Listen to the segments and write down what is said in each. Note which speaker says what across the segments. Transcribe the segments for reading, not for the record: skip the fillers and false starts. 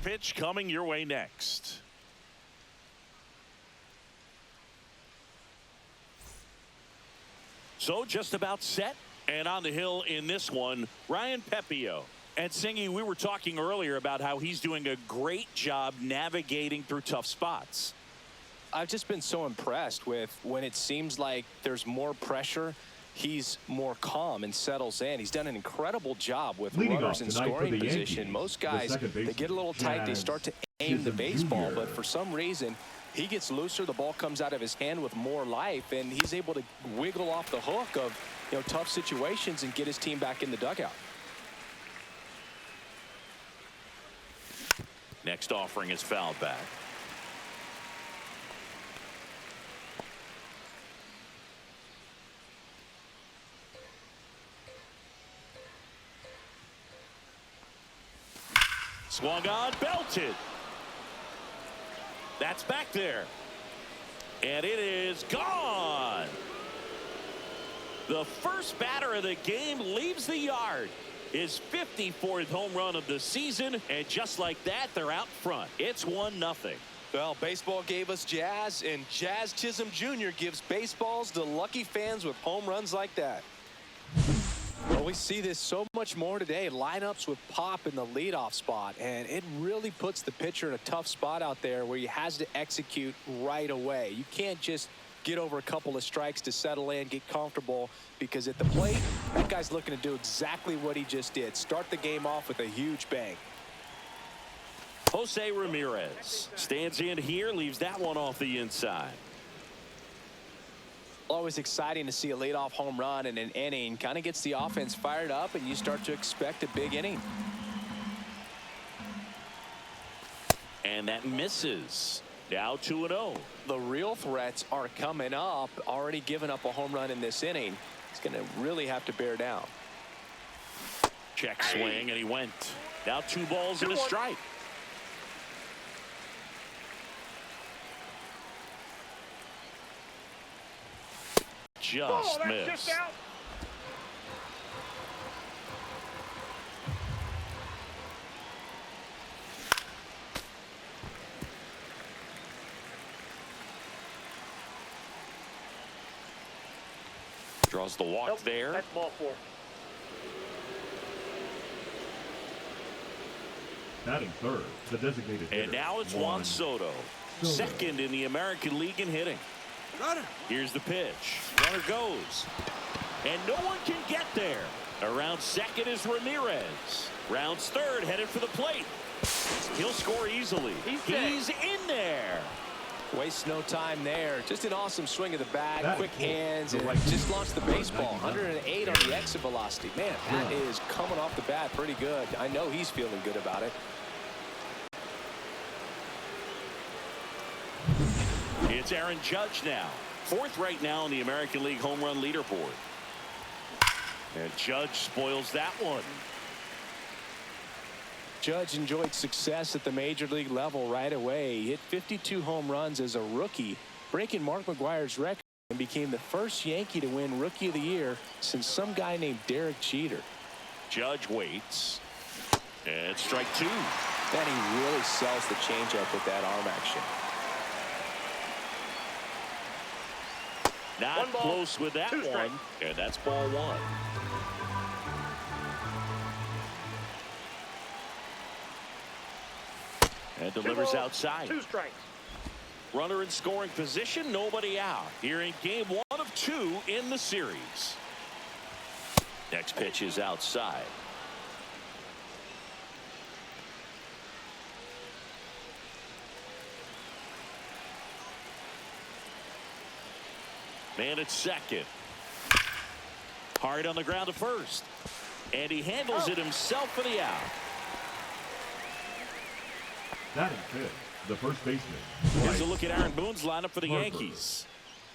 Speaker 1: pitch coming your way next. So just about set and on the hill in this one, Ryan Pepio. And Singy, we were talking earlier about how he's doing a great job navigating through tough spots.
Speaker 2: I've just been so impressed with when it seems like there's more pressure, he's more calm and settles in. He's done an incredible job with runners in scoring position. Most guys, they get a little tight, they start to aim the baseball, but for some reason, he gets looser, the ball comes out of his hand with more life, and he's able to wiggle off the hook of tough situations and get his team back in the dugout.
Speaker 1: Next offering is fouled back. Swung on, belted. That's back there. And it is gone. The first batter of the game leaves the yard. His 54th home run of the season, and just like that, they're out front. It's 1-0.
Speaker 2: Well, baseball gave us Jazz, and Jazz Chisholm Jr. gives baseballs to lucky fans with home runs like that. Well, we see this so much more today. Lineups with pop in the leadoff spot, and it really puts the pitcher in a tough spot out there where he has to execute right away. You can't just get over a couple of strikes to settle in, get comfortable, because at the plate, that guy's looking to do exactly what he just did. Start the game off with a huge bang.
Speaker 1: Jose Ramirez stands in here, leaves that one off the inside.
Speaker 2: Always exciting to see a leadoff home run in an inning. Kind of gets the offense fired up, and you start to expect a big inning.
Speaker 1: And that misses. Now 2-0.
Speaker 2: The real threats are coming up. Already given up a home run in this inning. He's going to really have to bear down.
Speaker 1: Check swing, and he went. Now 2 balls and a strike. Just missed.
Speaker 3: Just out.
Speaker 1: Draws the walk there.
Speaker 3: That's ball 4.
Speaker 4: Batting third, the designated hitter.
Speaker 1: And now it's Juan Soto, second in the American League in hitting. Here's the pitch. Runner goes. And no one can get there. Around second is Ramirez. Rounds third, headed for the plate. He'll score easily. He's in there.
Speaker 2: Wastes no time there. Just an awesome swing of the bat, quick hands, and just launched the baseball. 108 on the exit velocity. Man, that is coming off the bat pretty good. I know he's feeling good about it.
Speaker 1: It's Aaron Judge now. 4th right now in the American League home run leaderboard. And Judge spoils that one.
Speaker 2: Judge enjoyed success at the major league level right away. He hit 52 home runs as a rookie, breaking Mark McGwire's record, and became the first Yankee to win Rookie of the Year since some guy named Derek Jeter.
Speaker 1: Judge waits. And strike 2.
Speaker 2: And he really sells the changeup with that arm action.
Speaker 1: Not close with that one. And that's ball 1. And delivers outside.
Speaker 3: 2 strikes.
Speaker 1: Runner in scoring position, nobody out. Here in game 1 of 2 in the series. Next pitch is outside. Man at second. Hard on the ground to first. And he handles it himself for the out.
Speaker 4: That is good. The first baseman.
Speaker 1: Here's a look at Aaron Boone's lineup for the Yankees.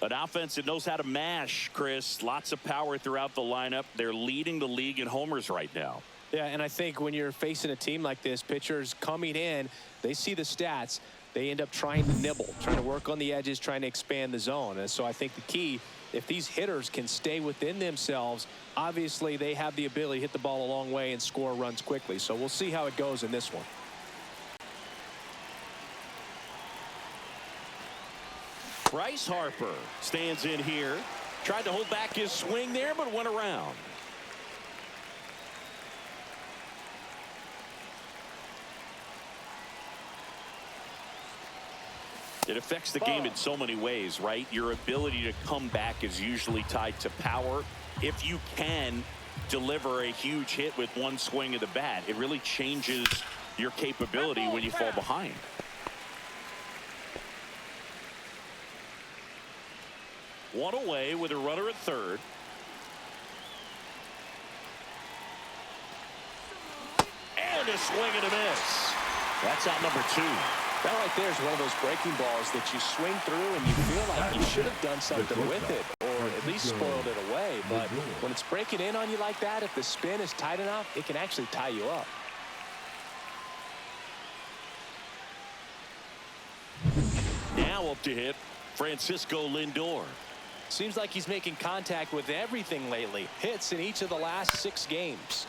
Speaker 1: An offense that knows how to mash, Chris. Lots of power throughout the lineup. They're leading the league in homers right now.
Speaker 2: Yeah, and I think when you're facing a team like this, pitchers coming in, they see the stats. They end up trying to nibble, trying to work on the edges, trying to expand the zone. And so I think the key, if these hitters can stay within themselves, obviously they have the ability to hit the ball a long way and score runs quickly. So we'll see how it goes in this one.
Speaker 1: Bryce Harper stands in here. Tried to hold back his swing there, but went around. It affects the game in so many ways, right? Your ability to come back is usually tied to power. If you can deliver a huge hit with one swing of the bat, it really changes your capability when you fall behind. One away with a runner at third. And a swing and a miss. That's out number 2.
Speaker 2: That right there is one of those breaking balls that you swing through and you feel like you should have done something with it or at least spoiled it away. But when it's breaking in on you like that, if the spin is tight enough, it can actually tie you up.
Speaker 1: Now up to hit, Francisco Lindor.
Speaker 2: Seems like he's making contact with everything lately. Hits in each of the last 6 games.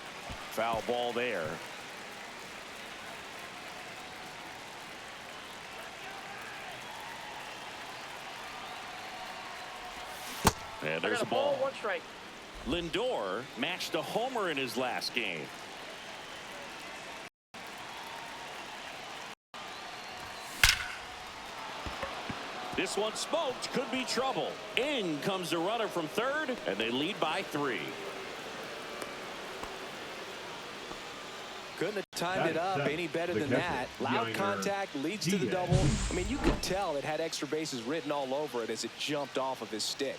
Speaker 1: Foul ball there. And there's a ball.
Speaker 3: 1 strike.
Speaker 1: Lindor matched a homer in his last game. This one smoked. Could be trouble. In comes the runner from third, and they lead by 3.
Speaker 2: Couldn't have timed it up any better than that. Loud contact leads to the double. I mean, you could tell it had extra bases written all over it as it jumped off of his stick.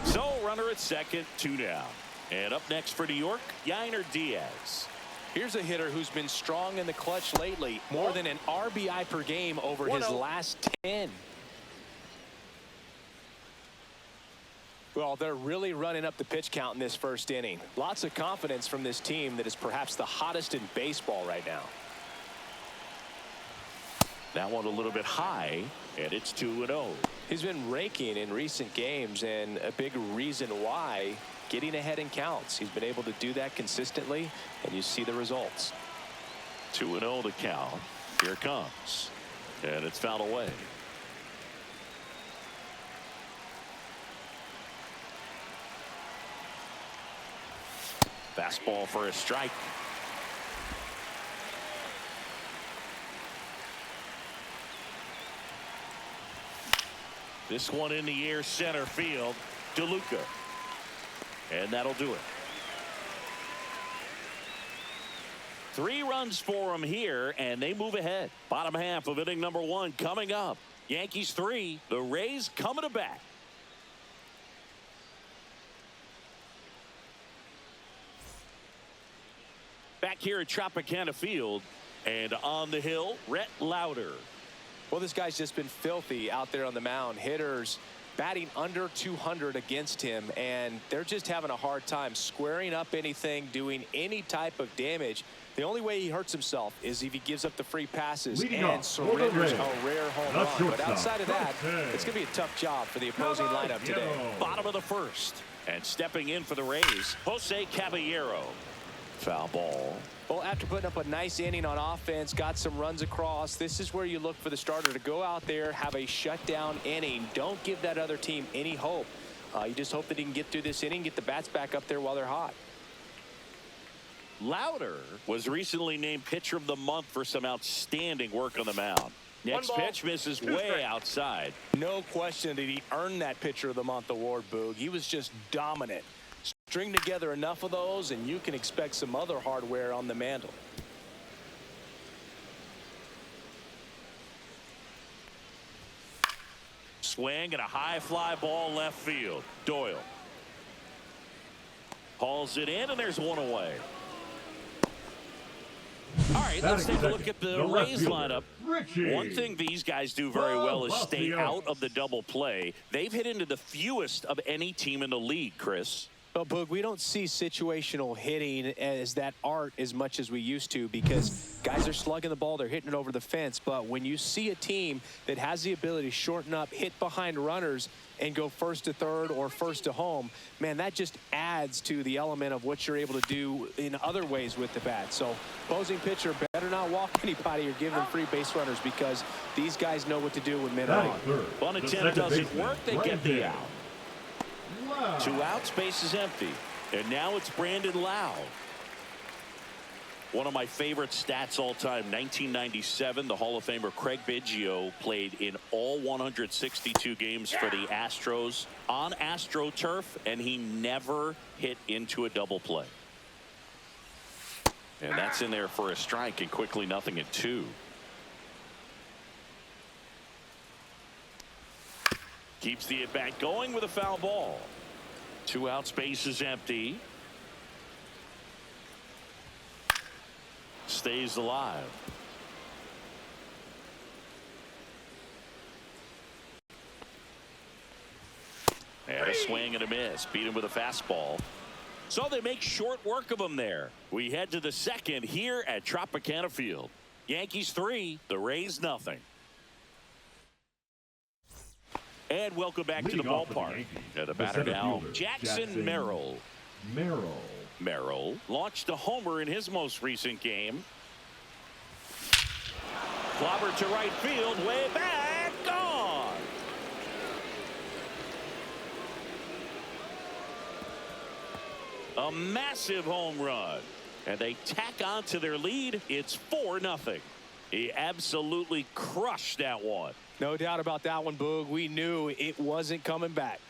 Speaker 1: So runner at second, 2 down. And up next for New York, Diaz.
Speaker 2: Here's a hitter who's been strong in the clutch lately. More than an RBI per game over his last 10. Well, they're really running up the pitch count in this first inning. Lots of confidence from this team that is perhaps the hottest in baseball right now.
Speaker 1: That one a little bit high, and it's 2-0.
Speaker 2: He's been raking in recent games, and a big reason why, getting ahead in counts. He's been able to do that consistently, and you see the results.
Speaker 1: 2-0 the count. Here it comes. And it's fouled away. Fastball for a strike. This one in the air, center field. DeLuca. And that'll do it. 3 runs for him here, and they move ahead. Bottom half of inning number 1 coming up. Yankees 3, the Rays coming to bat. Back here at Tropicana Field, and on the hill, Rhett Lauder.
Speaker 2: Well, this guy's just been filthy out there on the mound. Hitters batting under 200 against him, and they're just having a hard time squaring up anything, doing any type of damage. The only way he hurts himself is if he gives up the free passes and surrenders a rare home run. But outside of that, it's going to be a tough job for the opposing lineup today.
Speaker 1: Bottom of the first, and stepping in for the Rays, Jose Caballero. Foul ball.
Speaker 2: Well, after putting up a nice inning on offense, got some runs across, this is where you look for the starter to go out there, have a shutdown inning. Don't give that other team any hope. You just hope that he can get through this inning, get the bats back up there while they're hot.
Speaker 1: Lauder was recently named pitcher of the month for some outstanding work on the mound. Next pitch misses way outside.
Speaker 2: No question that he earned that pitcher of the month award, Boog. He was just dominant. String together enough of those, and you can expect some other hardware on the mantle.
Speaker 1: Swing and a high fly ball left field. Doyle hauls it in, and there's one away. All right, let's take a look at the Rays lineup. One thing these guys do very well is stay out of the double play. They've hit into the fewest of any team in the league, Chris.
Speaker 2: Well, Boog, we don't see situational hitting as that art as much as we used to because guys are slugging the ball, they're hitting it over the fence. But when you see a team that has the ability to shorten up, hit behind runners, and go first to third or first to home, man, that just adds to the element of what you're able to do in other ways with the bat. So opposing pitcher better not walk anybody or give them free base runners because these guys know what to do with men on.
Speaker 1: One attempt doesn't work, they get the out. 2 outs, base is empty. And now it's Brandon Lowe. One of my favorite stats all time, 1997, the Hall of Famer Craig Biggio played in all 162 games for the Astros on AstroTurf, and he never hit into a double play. And that's in there for a strike, and quickly 0-2. Keeps the at-bat going with a foul ball. 2 outs, base is empty. Stays alive. And a swing and a miss. Beat him with a fastball. So they make short work of him there. We head to the second here at Tropicana Field. Yankees 3, the Rays 0. And welcome back to the ballpark. And the batter now, Jackson Merrill. Merrill launched a homer in his most recent game. Clobber to right field, way back, gone. A massive home run. And they tack on to their lead. It's 4-0. He absolutely crushed that one.
Speaker 2: No doubt about that one, Boog. We knew it wasn't coming back.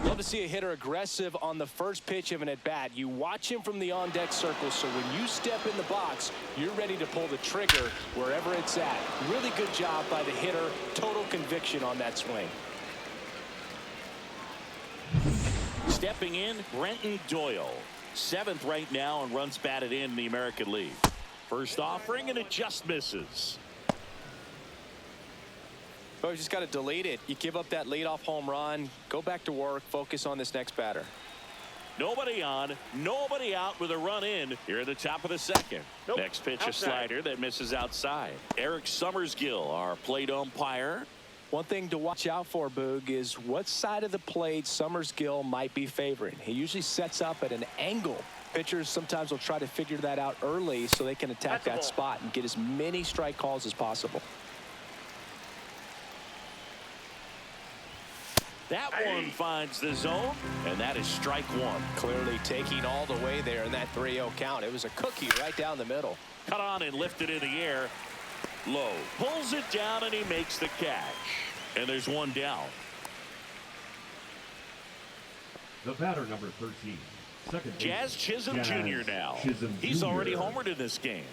Speaker 2: Love to see a hitter aggressive on the first pitch of an at-bat. You watch him from the on-deck circle, so when you step in the box, you're ready to pull the trigger wherever it's at. Really good job by the hitter. Total conviction on that swing.
Speaker 1: Stepping in, Brenton Doyle. 7th right now and runs batted in the American League. First offering and it just misses.
Speaker 2: Oh, you just got to delete it. You give up that leadoff home run. Go back to work. Focus on this next batter.
Speaker 1: Nobody on, nobody out with a run in here at the top of the second. Next pitch, a slider that misses outside. Eric Summersgill, our plate umpire.
Speaker 2: One thing to watch out for, Boog, is what side of the plate Summersgill might be favoring. He usually sets up at an angle. Pitchers sometimes will try to figure that out early so they can attack that spot and get as many strike calls as possible.
Speaker 1: That one finds the zone, and that is strike 1.
Speaker 2: Clearly taking all the way there in that 3-0 count. It was a cookie right down the middle.
Speaker 1: Cut on and lifted in the air. Low. Pulls it down, and he makes the catch. And there's one down.
Speaker 4: The batter, number 13. Second
Speaker 1: Jazz Chisholm Jr. now. He's already homered in this game.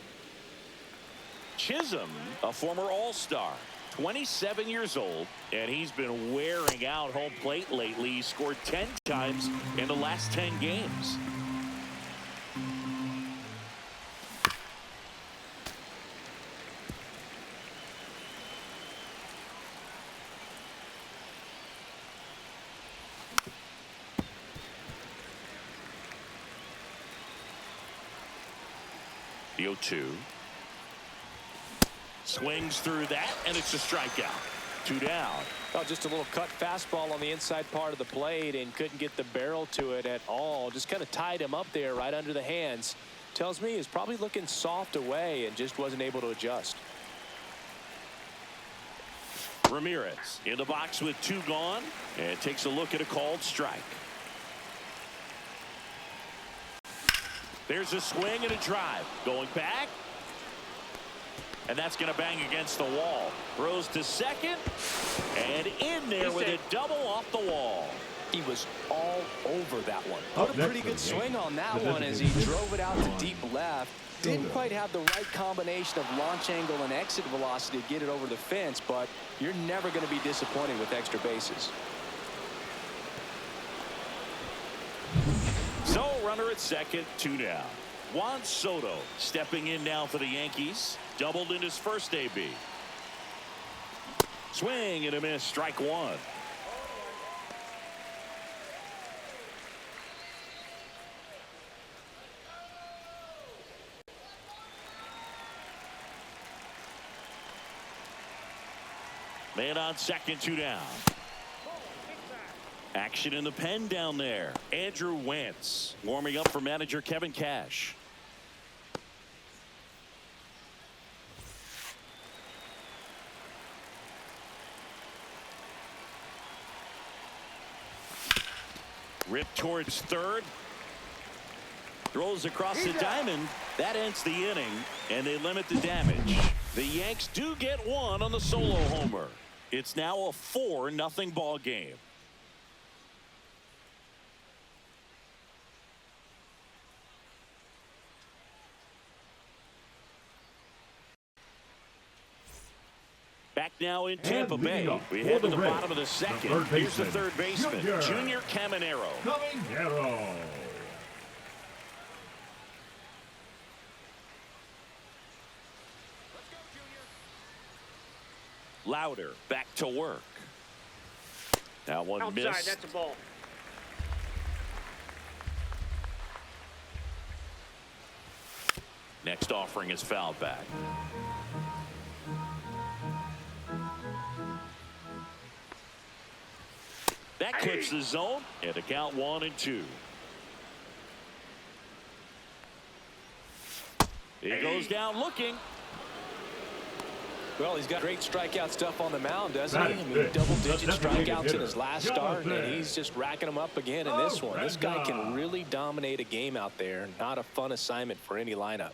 Speaker 1: Chisholm, a former All-Star. 27 years old, and he's been wearing out home plate lately. He scored 10 times in the last 10 games. The 0-2. Swings through that, and it's a strikeout. 2 down.
Speaker 2: Oh, just a little cut fastball on the inside part of the plate and couldn't get the barrel to it at all. Just kind of tied him up there right under the hands. Tells me he's probably looking soft away and just wasn't able to adjust.
Speaker 1: Ramirez in the box with 2 gone and takes a look at a called strike. There's a swing and a drive. Going back. And that's going to bang against the wall. Throws to second. And in there with a double off the wall.
Speaker 2: He was all over that one. What a pretty good swing on that one as he drove it out to deep left. Didn't quite have the right combination of launch angle and exit velocity to get it over the fence, but you're never going to be disappointed with extra bases.
Speaker 1: So runner at second, 2 down. Juan Soto stepping in now for the Yankees. Doubled in his first AB. Swing and a miss. Strike one. Man on second, 2 down. Action in the pen down there. Andrew Wentz warming up for manager Kevin Cash. Ripped towards third. Throws across the diamond. That ends the inning, and they limit the damage. The Yanks do get one on the solo homer. It's now a 4-0 ball game. Back now in Tampa Bay. We head to the bottom of the second. Here's the third baseman, Junior Caminero. Louder back to work. That one
Speaker 3: outside,
Speaker 1: missed.
Speaker 3: that's a ball.
Speaker 1: Next offering is fouled back. That clips the zone, and a count 1-2. He goes down looking.
Speaker 2: Well, he's got great strikeout stuff on the mound, doesn't he? I mean, double-digit strikeouts in his last start, and he's just racking them up again in this one. This guy can really dominate a game out there. Not a fun assignment for any lineup.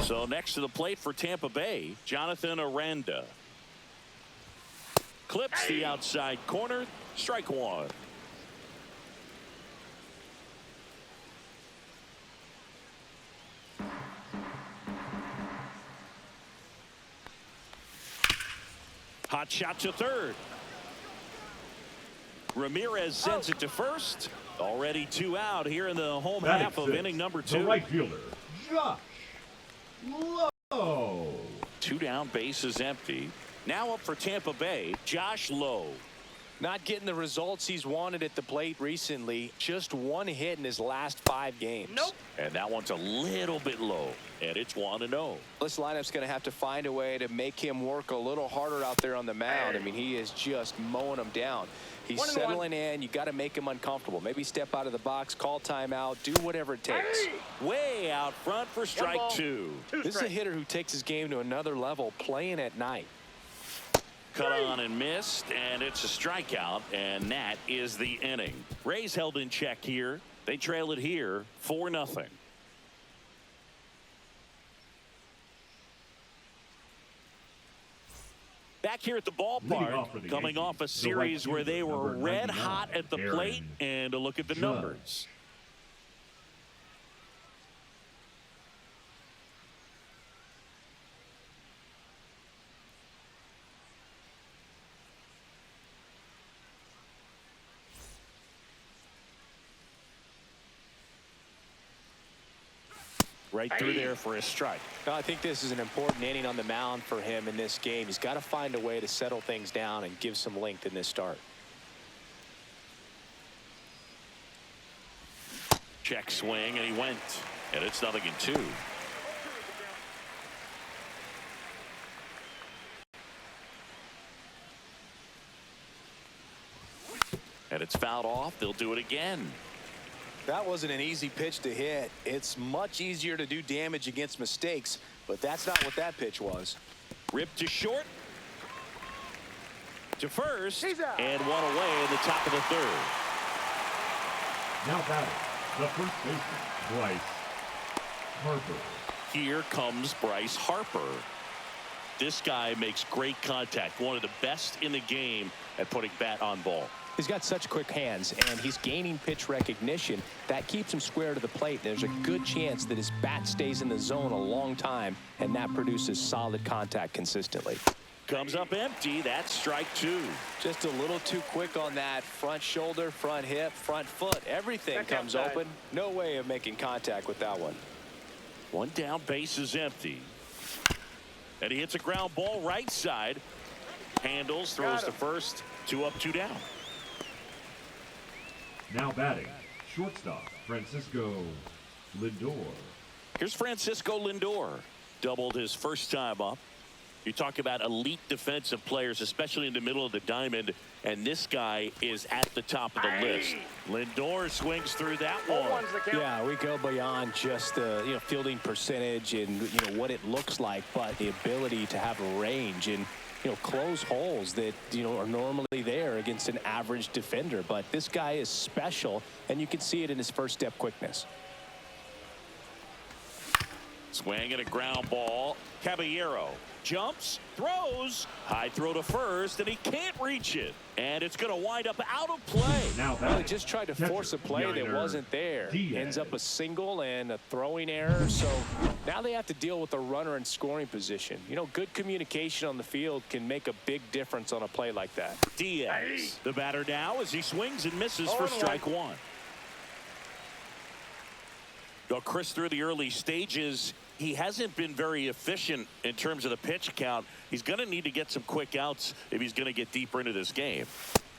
Speaker 1: So next to the plate for Tampa Bay, Jonathan Aranda. Clips the outside corner. Strike one. Hot shot to third. Ramirez sends it to first. Already 2 out here in the home half of inning number 2.
Speaker 4: The right fielder, Josh Lowe.
Speaker 1: 2 down, bases empty. Now up for Tampa Bay, Josh Lowe.
Speaker 2: Not getting the results he's wanted at the plate recently. Just 1 hit in his last 5 games.
Speaker 3: Nope.
Speaker 1: And that one's a little bit low, and it's 1-0.
Speaker 2: This lineup's going to have to find a way to make him work a little harder out there on the mound. I mean, he is just mowing them down. He's settling in. You got to make him uncomfortable. Maybe step out of the box, call timeout, do whatever it takes.
Speaker 1: Way out front for strike 2.
Speaker 2: This is a hitter who takes his game to another level, playing at night.
Speaker 1: Cut on and missed, and it's a strikeout, and that is the inning. Rays held in check here. They trail it here 4-0. Back here at the ballpark, coming off a series where they were red hot at the plate, and a look at the numbers. Right through there for a strike.
Speaker 2: I think this is an important inning on the mound for him in this game. He's got to find a way to settle things down and give some length in this start.
Speaker 1: Check swing, and he went. And it's 0-2. And it's fouled off. They'll do it again.
Speaker 2: That wasn't an easy pitch to hit. It's much easier to do damage against mistakes, but that's not what that pitch was.
Speaker 1: Ripped to short. To first. And one away in the top of the third.
Speaker 4: Now batting, the first baseman, Bryce Harper.
Speaker 1: Here comes Bryce Harper. This guy makes great contact. One of the best in the game at putting bat on ball.
Speaker 2: He's got such quick hands, and he's gaining pitch recognition. That keeps him square to the plate. There's a good chance that his bat stays in the zone a long time, and that produces solid contact consistently.
Speaker 1: Comes up empty. That's strike 2.
Speaker 2: Just a little too quick on that. Front shoulder, front hip, front foot. Everything comes open. No way of making contact with that one.
Speaker 1: One down, base is empty. And he hits a ground ball right side. Handles, throws to first. 2 up, 2 down.
Speaker 4: Now batting, shortstop, Francisco Lindor.
Speaker 1: Here's Francisco Lindor. Doubled his first time up. You talk about elite defensive players, especially in the middle of the diamond, and this guy is at the top of the list. Lindor swings through that one.
Speaker 2: Yeah, we go beyond just the fielding percentage and what it looks like, but the ability to have a range and close holes that are normally there against an average defender. But this guy is special, and you can see it in his first step quickness.
Speaker 1: Swing and a ground ball. Caballero jumps, throws, high throw to first, and he can't reach it. And it's going to wind up out of play.
Speaker 4: Now
Speaker 2: Well, he just tried to force a play that wasn't there. Ends up a single and a throwing error. So now they have to deal with a runner in scoring position. Good communication on the field can make a big difference on a play like that.
Speaker 1: Diaz, the batter now as he swings and misses for strike one. Well, Chris, through the early stages, he hasn't been very efficient in terms of the pitch count. He's going to need to get some quick outs if he's going to get deeper into this game.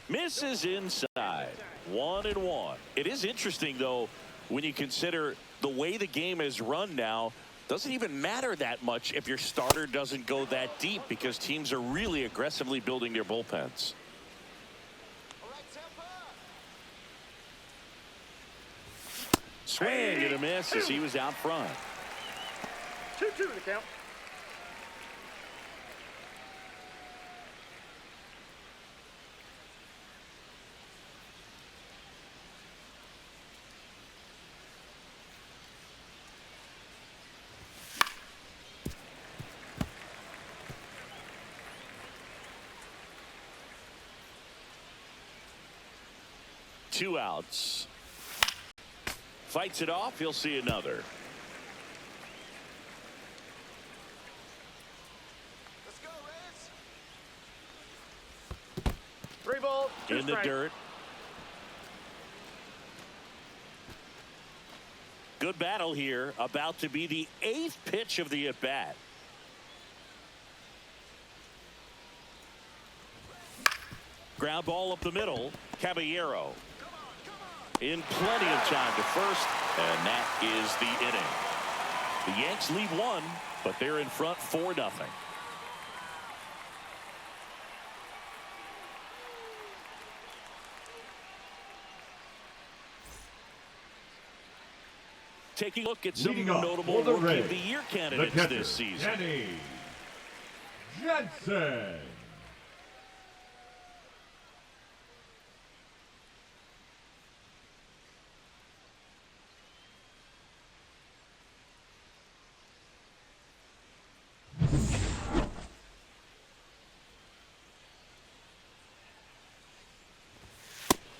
Speaker 1: Misses inside. 1-1. It is interesting, though, when you consider the way the game is run now. Doesn't even matter that much if your starter doesn't go that deep because teams are really aggressively building their bullpens. Swing and a miss as he was out front.
Speaker 3: 2-2 to count.
Speaker 1: Two outs. Fights it off. He'll see another.
Speaker 3: Let's go, Rays. 3 balls, 2
Speaker 1: In the
Speaker 3: strikes.
Speaker 1: dirt. Good battle here. About to be the 8th pitch of the at-bat. Ground ball up the middle. Caballero. In plenty of time to first, and that is the inning. The Yanks lead 1, but they're in front 4-0. Taking a look at some
Speaker 4: Leading off
Speaker 1: notable
Speaker 4: for the
Speaker 1: Rookie of
Speaker 4: Rays,
Speaker 1: the Year
Speaker 4: the
Speaker 1: candidates
Speaker 4: catcher,
Speaker 1: this season.
Speaker 4: Kenny Jensen.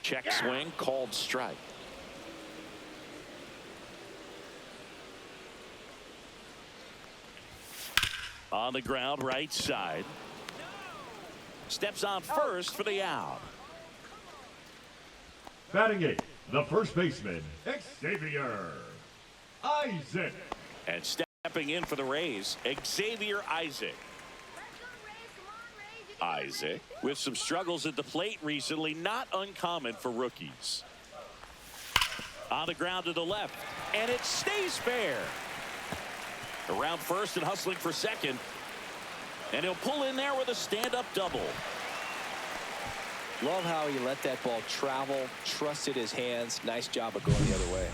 Speaker 1: Check swing, called strike. On the ground, right side. Steps on first for the out.
Speaker 4: Batting 8, the first baseman, Xavier Isaac.
Speaker 1: And stepping in for the Rays, Xavier Isaac. Isaac with some struggles at the plate recently, not uncommon for rookies. On the ground to the left, and it stays fair. Around first and hustling for second, and he'll pull in there with a stand-up double.
Speaker 2: Love how he let that ball travel, trusted his hands. Nice job of going the other way.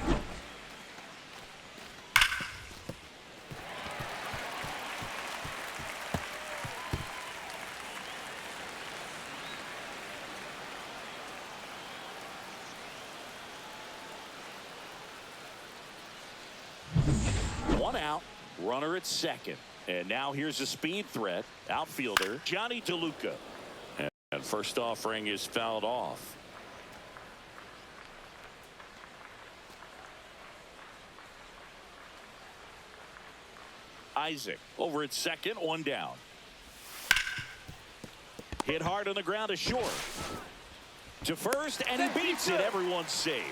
Speaker 1: One out, runner at second. And now here's a speed threat, outfielder Johnny DeLuca. And first offering is fouled off. Isaac over at second, one down. Hit hard on the ground to short. To first, and he beats it. Everyone's safe.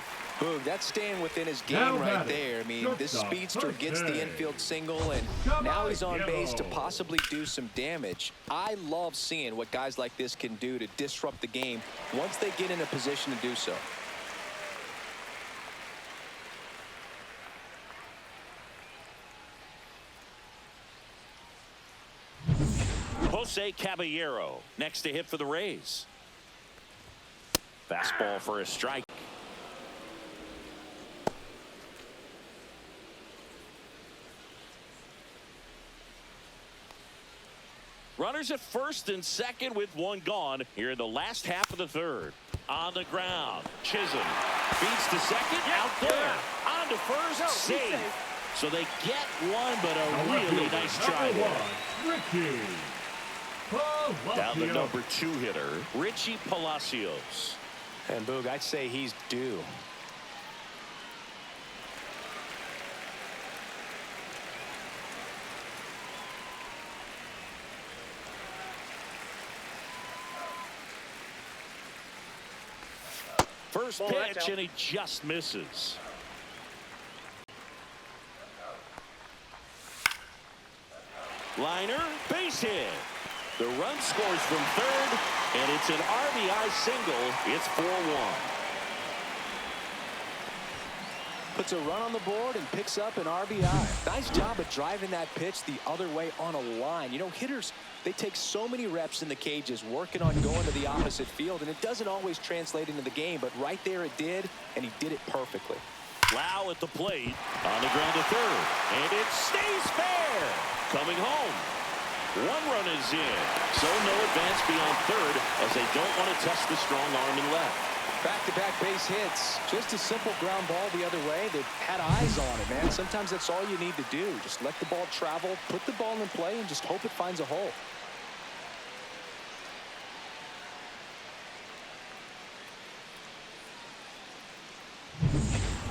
Speaker 2: Boog, that's staying within his game
Speaker 4: Now
Speaker 2: right
Speaker 4: batting,
Speaker 2: there. I mean, this
Speaker 4: shortstop,
Speaker 2: speedster gets the
Speaker 4: Jose
Speaker 2: infield single, and now he's on base to possibly do some damage. I love seeing what guys like this can do to disrupt the game once they get in a position to do so.
Speaker 1: Jose Caballero next to hit for the Rays. Fastball for a strike. Runners at first and second with one gone here in the last half of the third. On the ground, Chisholm feeds to second, out there. On to first, safe. So they get one, but a really nice try there. Down the number 2 hitter, Richie Palacios.
Speaker 2: And Boog, I'd say he's due.
Speaker 1: First pitch, and he just misses. Liner, base hit. The run scores from third, and it's an RBI single. It's 4-1.
Speaker 2: Puts a run on the board and picks up an RBI. Nice job of driving that pitch the other way on a line. You know, hitters, they take so many reps in the cages working on going to the opposite field, and it doesn't always translate into the game, but right there it did, and he did it perfectly.
Speaker 1: Lau at the plate, on the ground to third, and it stays fair. Coming home. One run is in, so no advance beyond third as they don't want to test the strong arm in left.
Speaker 2: Back-to-back base hits. Just a simple ground ball the other way. They've had eyes on it, man. Sometimes that's all you need to do. Just let the ball travel, put the ball in play, and just hope it finds a hole.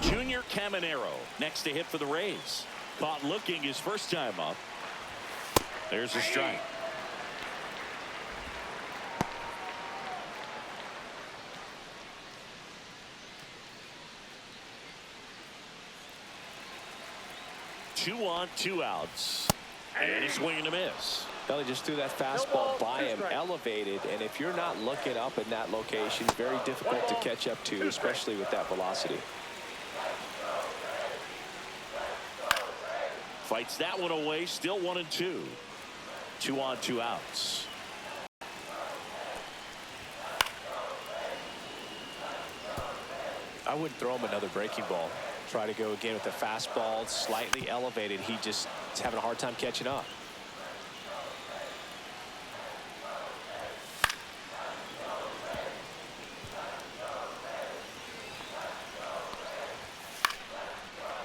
Speaker 1: Junior Caminero next to hit for the Rays. Caught looking his first time up. There's a strike. Two on, 2 outs. And a swing and a miss.
Speaker 2: Belly just threw that fastball by him, elevated, and if you're not looking up in that location, very difficult to catch up to, especially with that velocity.
Speaker 1: Fights that one away, still 1-2. 2 on, 2 outs.
Speaker 2: I wouldn't throw him another breaking ball. Try to go again with the fastball, slightly elevated. He just is having a hard time catching up.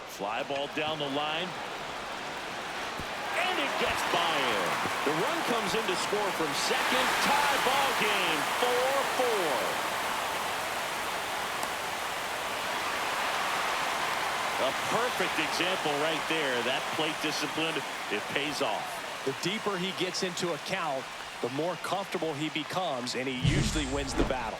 Speaker 1: Fly ball down the line. And it gets by him. The run comes in to score from second. Tie ball game, 4-4. A perfect example right there. That plate discipline, it pays off.
Speaker 2: The deeper he gets into a count, the more comfortable he becomes, and he usually wins the battle.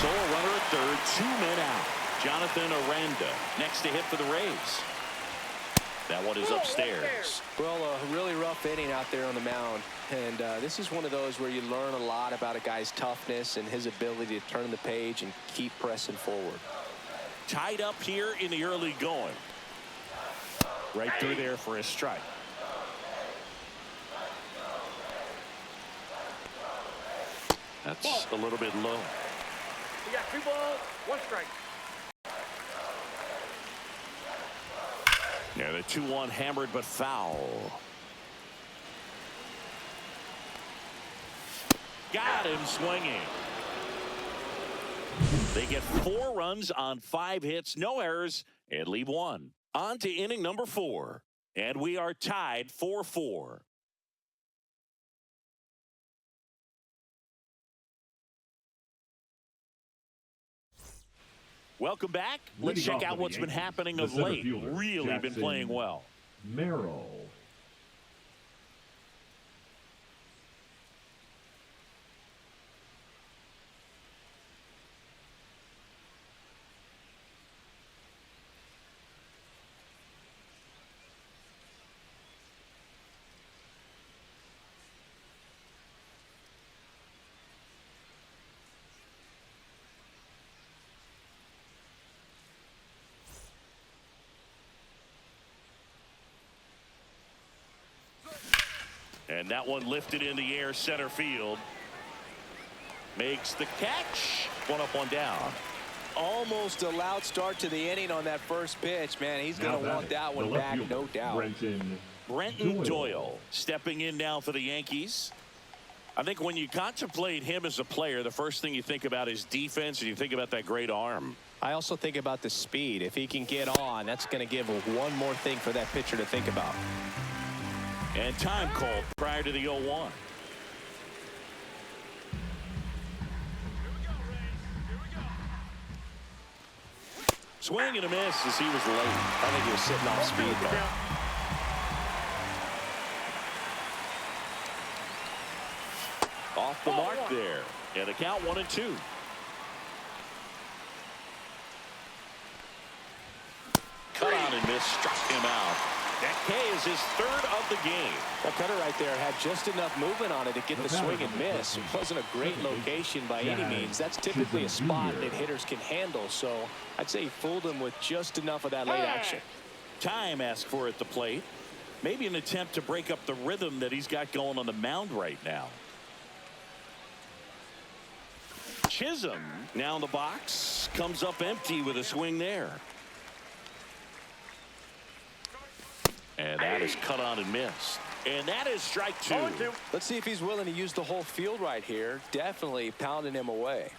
Speaker 1: So a runner at third, 2 men out. Jonathan Aranda next to hit for the Rays. That one is upstairs.
Speaker 2: Well, a really rough inning out there on the mound. And this is one of those where you learn a lot about a guy's toughness and his ability to turn the page and keep pressing forward.
Speaker 1: Tied up here in the early going. Right through there for a strike. That's a little bit low.
Speaker 3: We got 2 balls, 1 strike.
Speaker 1: Yeah, the 2-1 hammered but foul. Got him swinging. They get 4 runs on 5 hits, no errors, and leave 1. On to inning number 4. And we are tied 4-4. Welcome back. Let's
Speaker 4: Leading
Speaker 1: check
Speaker 4: off
Speaker 1: out
Speaker 4: for the
Speaker 1: what's been
Speaker 4: Yankees,
Speaker 1: happening
Speaker 4: the
Speaker 1: of
Speaker 4: center
Speaker 1: late.
Speaker 4: fielder,
Speaker 1: Really been playing well.
Speaker 4: Merrill.
Speaker 1: And that one lifted in the air, center field. Makes the catch. One up, one down.
Speaker 2: Almost a loud start to the inning on that first pitch. Man, he's going to want that one back, no doubt.
Speaker 1: Brenton Doyle stepping in now for the Yankees. I think when you contemplate him as a player, the first thing you think about is defense, and you think about that great arm.
Speaker 2: I also think about the speed. If he can get on, that's going to give one more thing for that pitcher to think about.
Speaker 1: And time called prior to the 0-1. Swing and a miss as he was late.
Speaker 2: I think he was sitting off speed there.
Speaker 1: Off the mark there. And a count 1-2. Cut on and miss, struck him out. That K is his third of the game.
Speaker 2: That cutter right there had just enough movement on it to get the swing and miss. It wasn't a great location by any means. That's typically a spot that hitters can handle. So I'd say he fooled him with just enough of that late action.
Speaker 1: Time asked for at the plate. Maybe an attempt to break up the rhythm that he's got going on the mound right now. Chisholm now in the box. Comes up empty with a swing there. And that is cut on and missed. And that is strike two.
Speaker 2: Let's see if he's willing to use the whole field right here. Definitely pounding him away.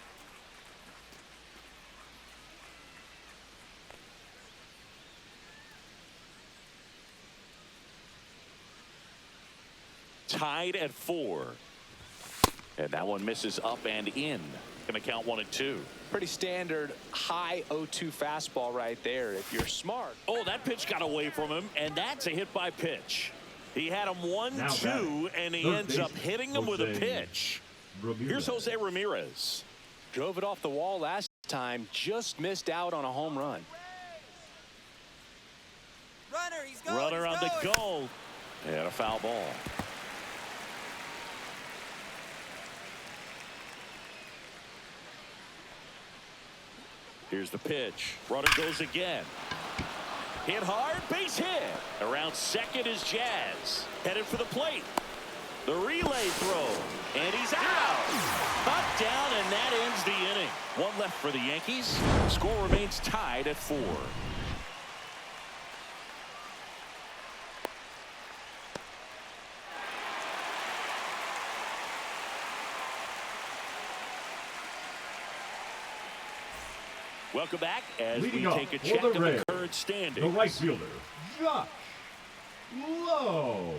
Speaker 1: Tied at 4. And that one misses up and in. Going to count 1-2.
Speaker 2: Pretty standard high 0-2 fastball right there if you're smart.
Speaker 1: Oh, that pitch got away from him, and that's a hit by pitch. He had him 1-2, and he ends up hitting him with a pitch. Here's Jose Ramirez.
Speaker 2: Drove it off the wall last time, just missed out on a home run.
Speaker 1: Runner on the goal. And a foul ball. Here's the pitch. Runner goes again. Hit hard, base hit. Around second is Jazz. Headed for the plate. The relay throw. And he's out. Knocked down, and that ends the inning. One left for the Yankees. Score remains tied at 4. Welcome back as we take a check of the current standings.
Speaker 4: The right fielder, Josh Lowe.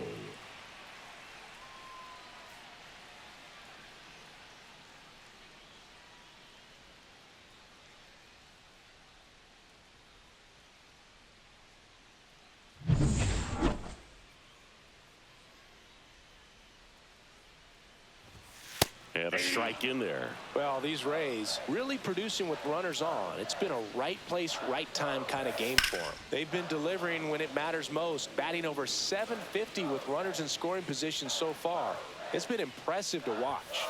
Speaker 1: And a strike in there.
Speaker 2: Well, these Rays really producing with runners on. It's been a right place, right time kind of game for them. They've been delivering when it matters most, batting over .750 with runners in scoring position so far. It's been impressive to watch.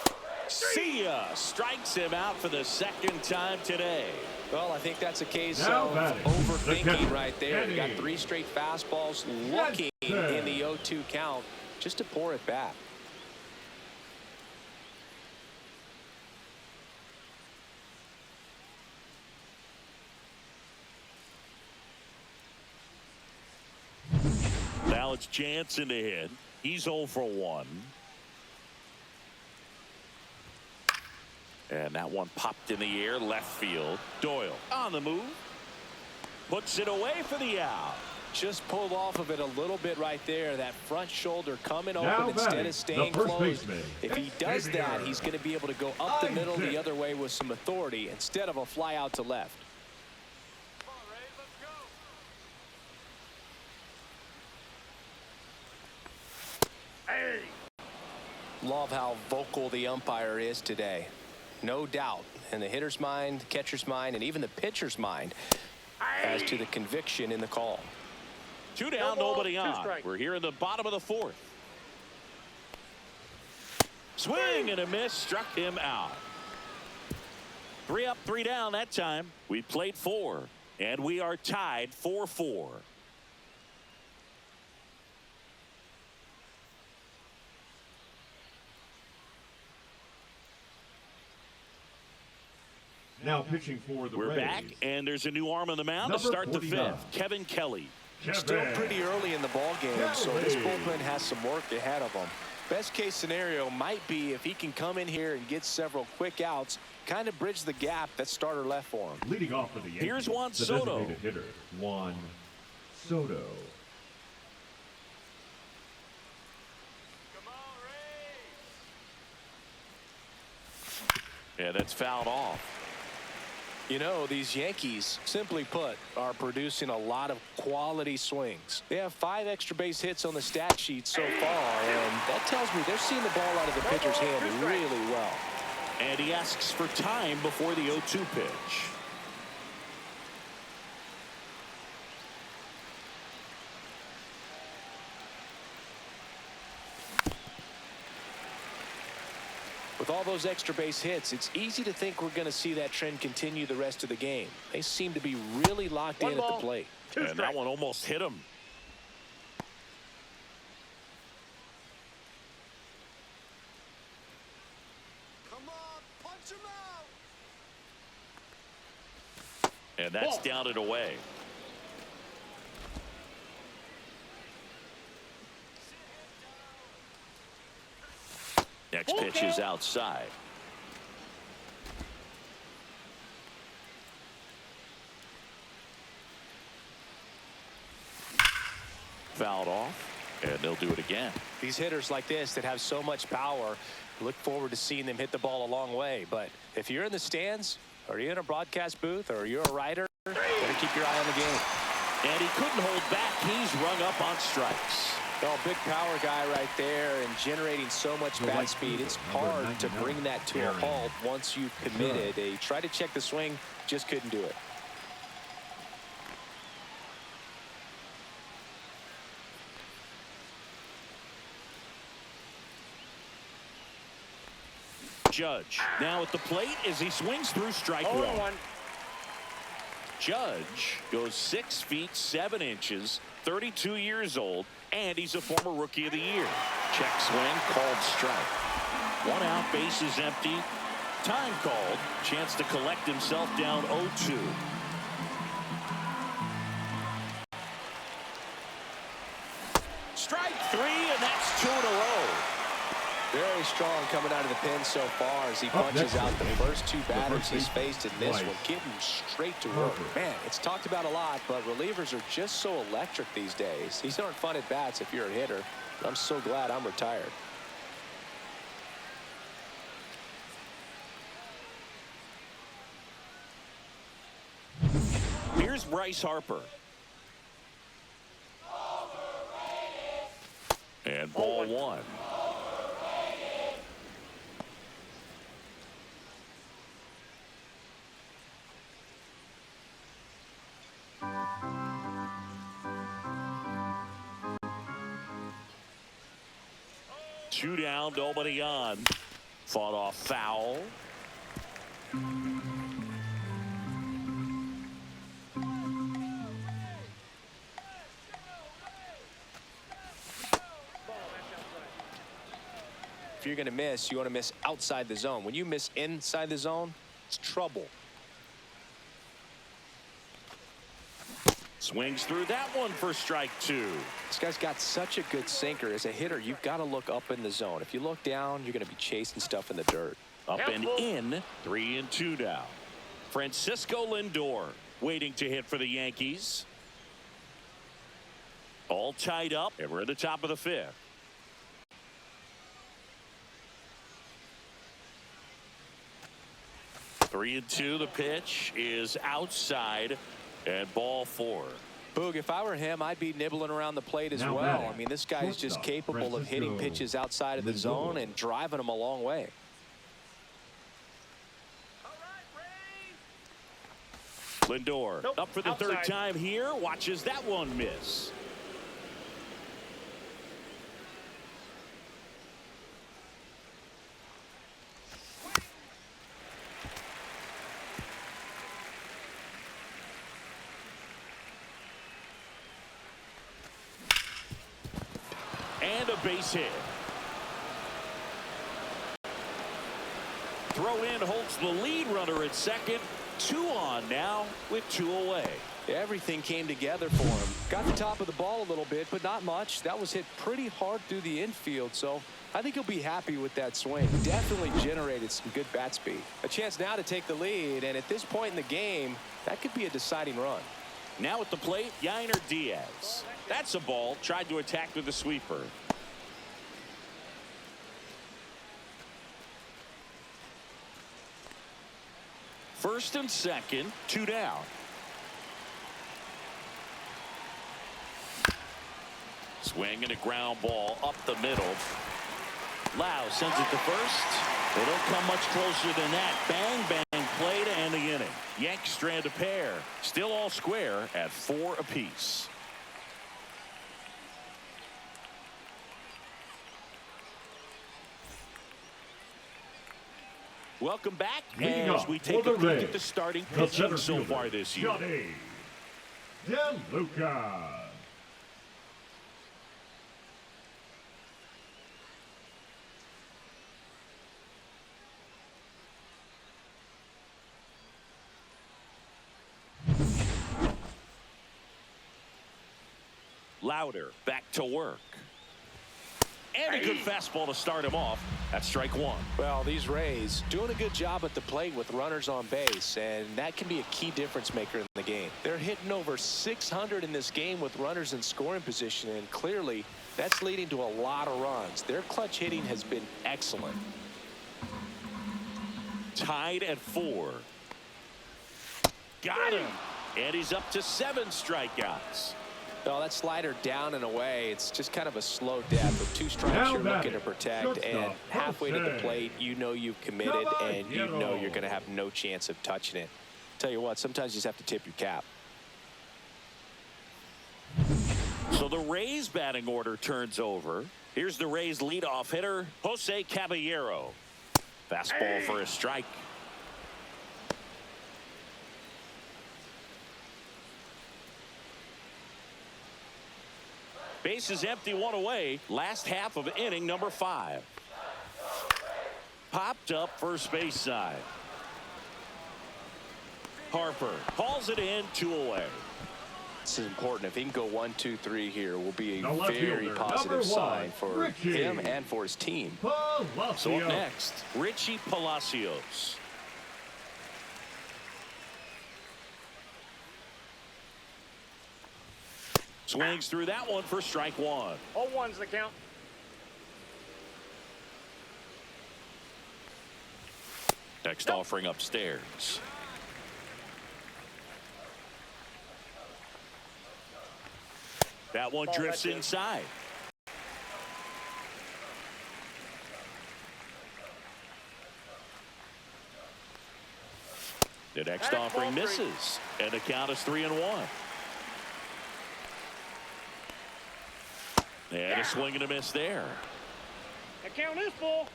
Speaker 1: See ya! Strikes him out for the second time today.
Speaker 2: Well, I think that's a case
Speaker 4: Now
Speaker 2: of
Speaker 4: batting,
Speaker 2: overthinking right there. You got
Speaker 4: Kenny.
Speaker 2: 3 straight fastballs looking in the 0-2 count just to pour it back.
Speaker 1: Now it's Jansen to hit. He's 0 for 1. And that one popped in the air, left field. Doyle on the move. Puts it away for the out.
Speaker 2: Just pulled off of it a little bit right there. That front shoulder coming
Speaker 4: Now
Speaker 2: open instead of staying closed.
Speaker 4: baseman,
Speaker 2: If he does that, he's going to be able to go up the middle the other way with some authority instead of a fly out to left. Love how vocal the umpire is today. No doubt in the hitter's mind, catcher's mind, and even the pitcher's mind as to the conviction in the call.
Speaker 1: 2 down, nobody on. We're here in the bottom of the 4th. Swing and a miss, struck him out. 3 up, 3 down that time. We played 4, and we are tied 4-4.
Speaker 4: Now pitching for the Rays.
Speaker 1: We're back, and there's a new arm on the mound to start the 5th. Kevin Kelly.
Speaker 2: Still pretty early in the ball game, so this bullpen has some work ahead of them. Best case scenario might be if he can come in here and get several quick outs, kind of bridge the gap that starter left for him.
Speaker 4: Leading off for the Yankees,
Speaker 1: here's Juan
Speaker 4: the
Speaker 1: Soto.
Speaker 4: Designated hitter, Juan Soto.
Speaker 1: Yeah, that's fouled off.
Speaker 2: You know, these Yankees, simply put, are producing a lot of quality swings. They have 5 extra base hits on the stat sheet so far, and that tells me they're seeing the ball out of the pitcher's hand really well.
Speaker 1: And he asks for time before the 0-2 pitch.
Speaker 2: With all those extra base hits, it's easy to think we're going to see that trend continue the rest of the game. They seem to be really locked in at the plate.
Speaker 1: And that one almost hit him.
Speaker 2: Come on, punch him out.
Speaker 1: And that's down and away. Next pitch is outside. Fouled off, and they'll do it again.
Speaker 2: These hitters like this that have so much power, look forward to seeing them hit the ball a long way. But if you're in the stands, or you're in a broadcast booth, or you're a writer, better keep your eye on the game.
Speaker 1: And he couldn't hold back. He's rung up on strikes.
Speaker 2: Oh, big power guy right there, and generating so much bat speed. It's hard to bring that to a halt once you've committed. They tried to check the swing, just couldn't do it.
Speaker 1: Judge now at the plate as he swings through strike one. Judge goes 6 feet 7 inches, 32 years old, and he's a former Rookie of the Year. Check swing, called strike. 1 out, base is empty. Time called. Chance to collect himself down 0-2. Strike 3, and that's 2 in a row.
Speaker 2: Very strong coming out of the pen so far as he punches out the first 2 batters he's faced in this one, getting straight to work. Man, it's talked about a lot, but relievers are just so electric these days. These aren't fun at bats if you're a hitter. I'm so glad I'm retired.
Speaker 1: Here's Bryce Harper. And ball 1. Two down, nobody on. Fought off foul.
Speaker 2: If you're going to miss, you want to miss outside the zone. When you miss inside the zone, it's trouble.
Speaker 1: Swings through that one for strike 2.
Speaker 2: This guy's got such a good sinker. As a hitter, you've got to look up in the zone. If you look down, you're going to be chasing stuff in the dirt.
Speaker 1: Up and in, 3-2 down. Francisco Lindor waiting to hit for the Yankees. All tied up, and we're at the top of the 5th. Three and 2, the pitch is outside, and ball 4.
Speaker 2: Boog, if I were him, I'd be nibbling around the plate as
Speaker 4: Now
Speaker 2: well.
Speaker 4: batting,
Speaker 2: I mean, this guy's just
Speaker 4: shortstop,
Speaker 2: capable of hitting
Speaker 4: Francisco
Speaker 2: pitches outside of the zone and driving them a long way.
Speaker 1: Lindor up for the third time here. Watches that one miss. And a base hit. Throw in holds the lead runner at second. 2 on now with 2 away.
Speaker 2: Everything came together for him. Got the top of the ball a little bit, but not much. That was hit pretty hard through the infield, so I think he'll be happy with that swing. Definitely generated some good bat speed. A chance now to take the lead, and at this point in the game, that could be a deciding run.
Speaker 1: Now at the plate, Yainer Diaz. That's a ball. Tried to attack with a sweeper. First and second, 2 down. Swing and a ground ball up the middle. Lau sends it to first. They don't come much closer than that. Bang, bang, play to end the inning. Yanks strand a pair. Still all square at 4 apiece. Welcome back as we take a look at the starting pitching so far this year.
Speaker 4: DeLuca.
Speaker 1: Louder back to work. And a good fastball to start him off. That's strike 1.
Speaker 2: Well, these Rays doing a good job at the plate with runners on base, and that can be a key difference maker in the game. They're hitting over 600 in this game with runners in scoring position, and clearly that's leading to a lot of runs. Their clutch hitting has been excellent.
Speaker 1: Tied at 4. Got him. And he's up to 7 strikeouts.
Speaker 2: Well, that slider down and away, it's just kind of a slow death. With 2 strikes you're looking to protect, and halfway to the plate, you know you've committed, and you know you're going to have no chance of touching it. Tell you what, sometimes you just have to tip your cap.
Speaker 1: So the Rays batting order turns over. Here's the Rays leadoff hitter, Jose Caballero. Fastball for a strike. Base is empty, 1 away. Last half of inning number 5. Popped up first base side. Harper hauls it in, 2 away.
Speaker 2: This is important. If he can go 1, 2, 3 here, will be a
Speaker 4: left
Speaker 2: very
Speaker 4: fielder,
Speaker 2: positive sign for
Speaker 4: Richie
Speaker 2: him and for his team.
Speaker 4: Palacios.
Speaker 1: So up next, Richie Palacios. Swings through that one for strike 1.
Speaker 3: All ones the count.
Speaker 1: Next offering upstairs. That one drifts inside. The next offering misses, and the count is 3-1. And a swing and a miss there.
Speaker 3: The count is full.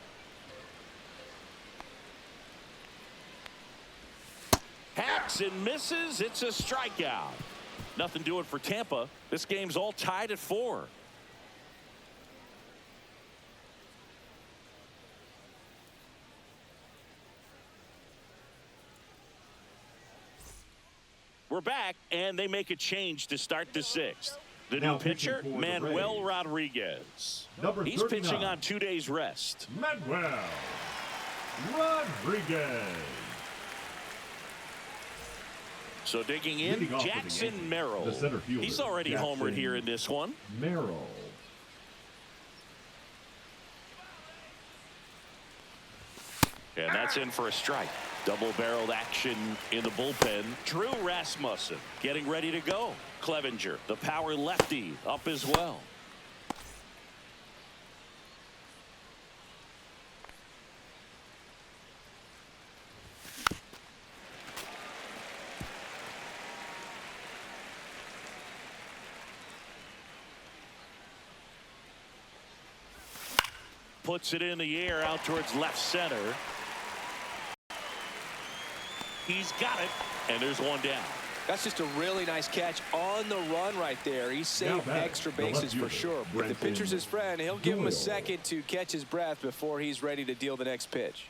Speaker 1: Hacks and misses. It's a strikeout. Nothing doing for Tampa. This game's all tied at 4. We're back, and they make a change to start the 6th. The new pitcher, Manuel Rodriguez. He's pitching on 2 days rest.
Speaker 4: Manuel Rodriguez.
Speaker 1: So digging in, Jackson Merrill. He's already homered here in this one.
Speaker 4: Merrill.
Speaker 1: And that's in for a strike. Double-barreled action in the bullpen. Drew Rasmussen getting ready to go. Clevenger, the power lefty, up as well. Puts it in the air out towards left center. He's got it, and there's one down.
Speaker 2: That's just a really nice catch on the run right there. He saved extra bases for sure. If the pitcher's his friend, he'll give him a second to catch his breath before he's ready to deal the next pitch.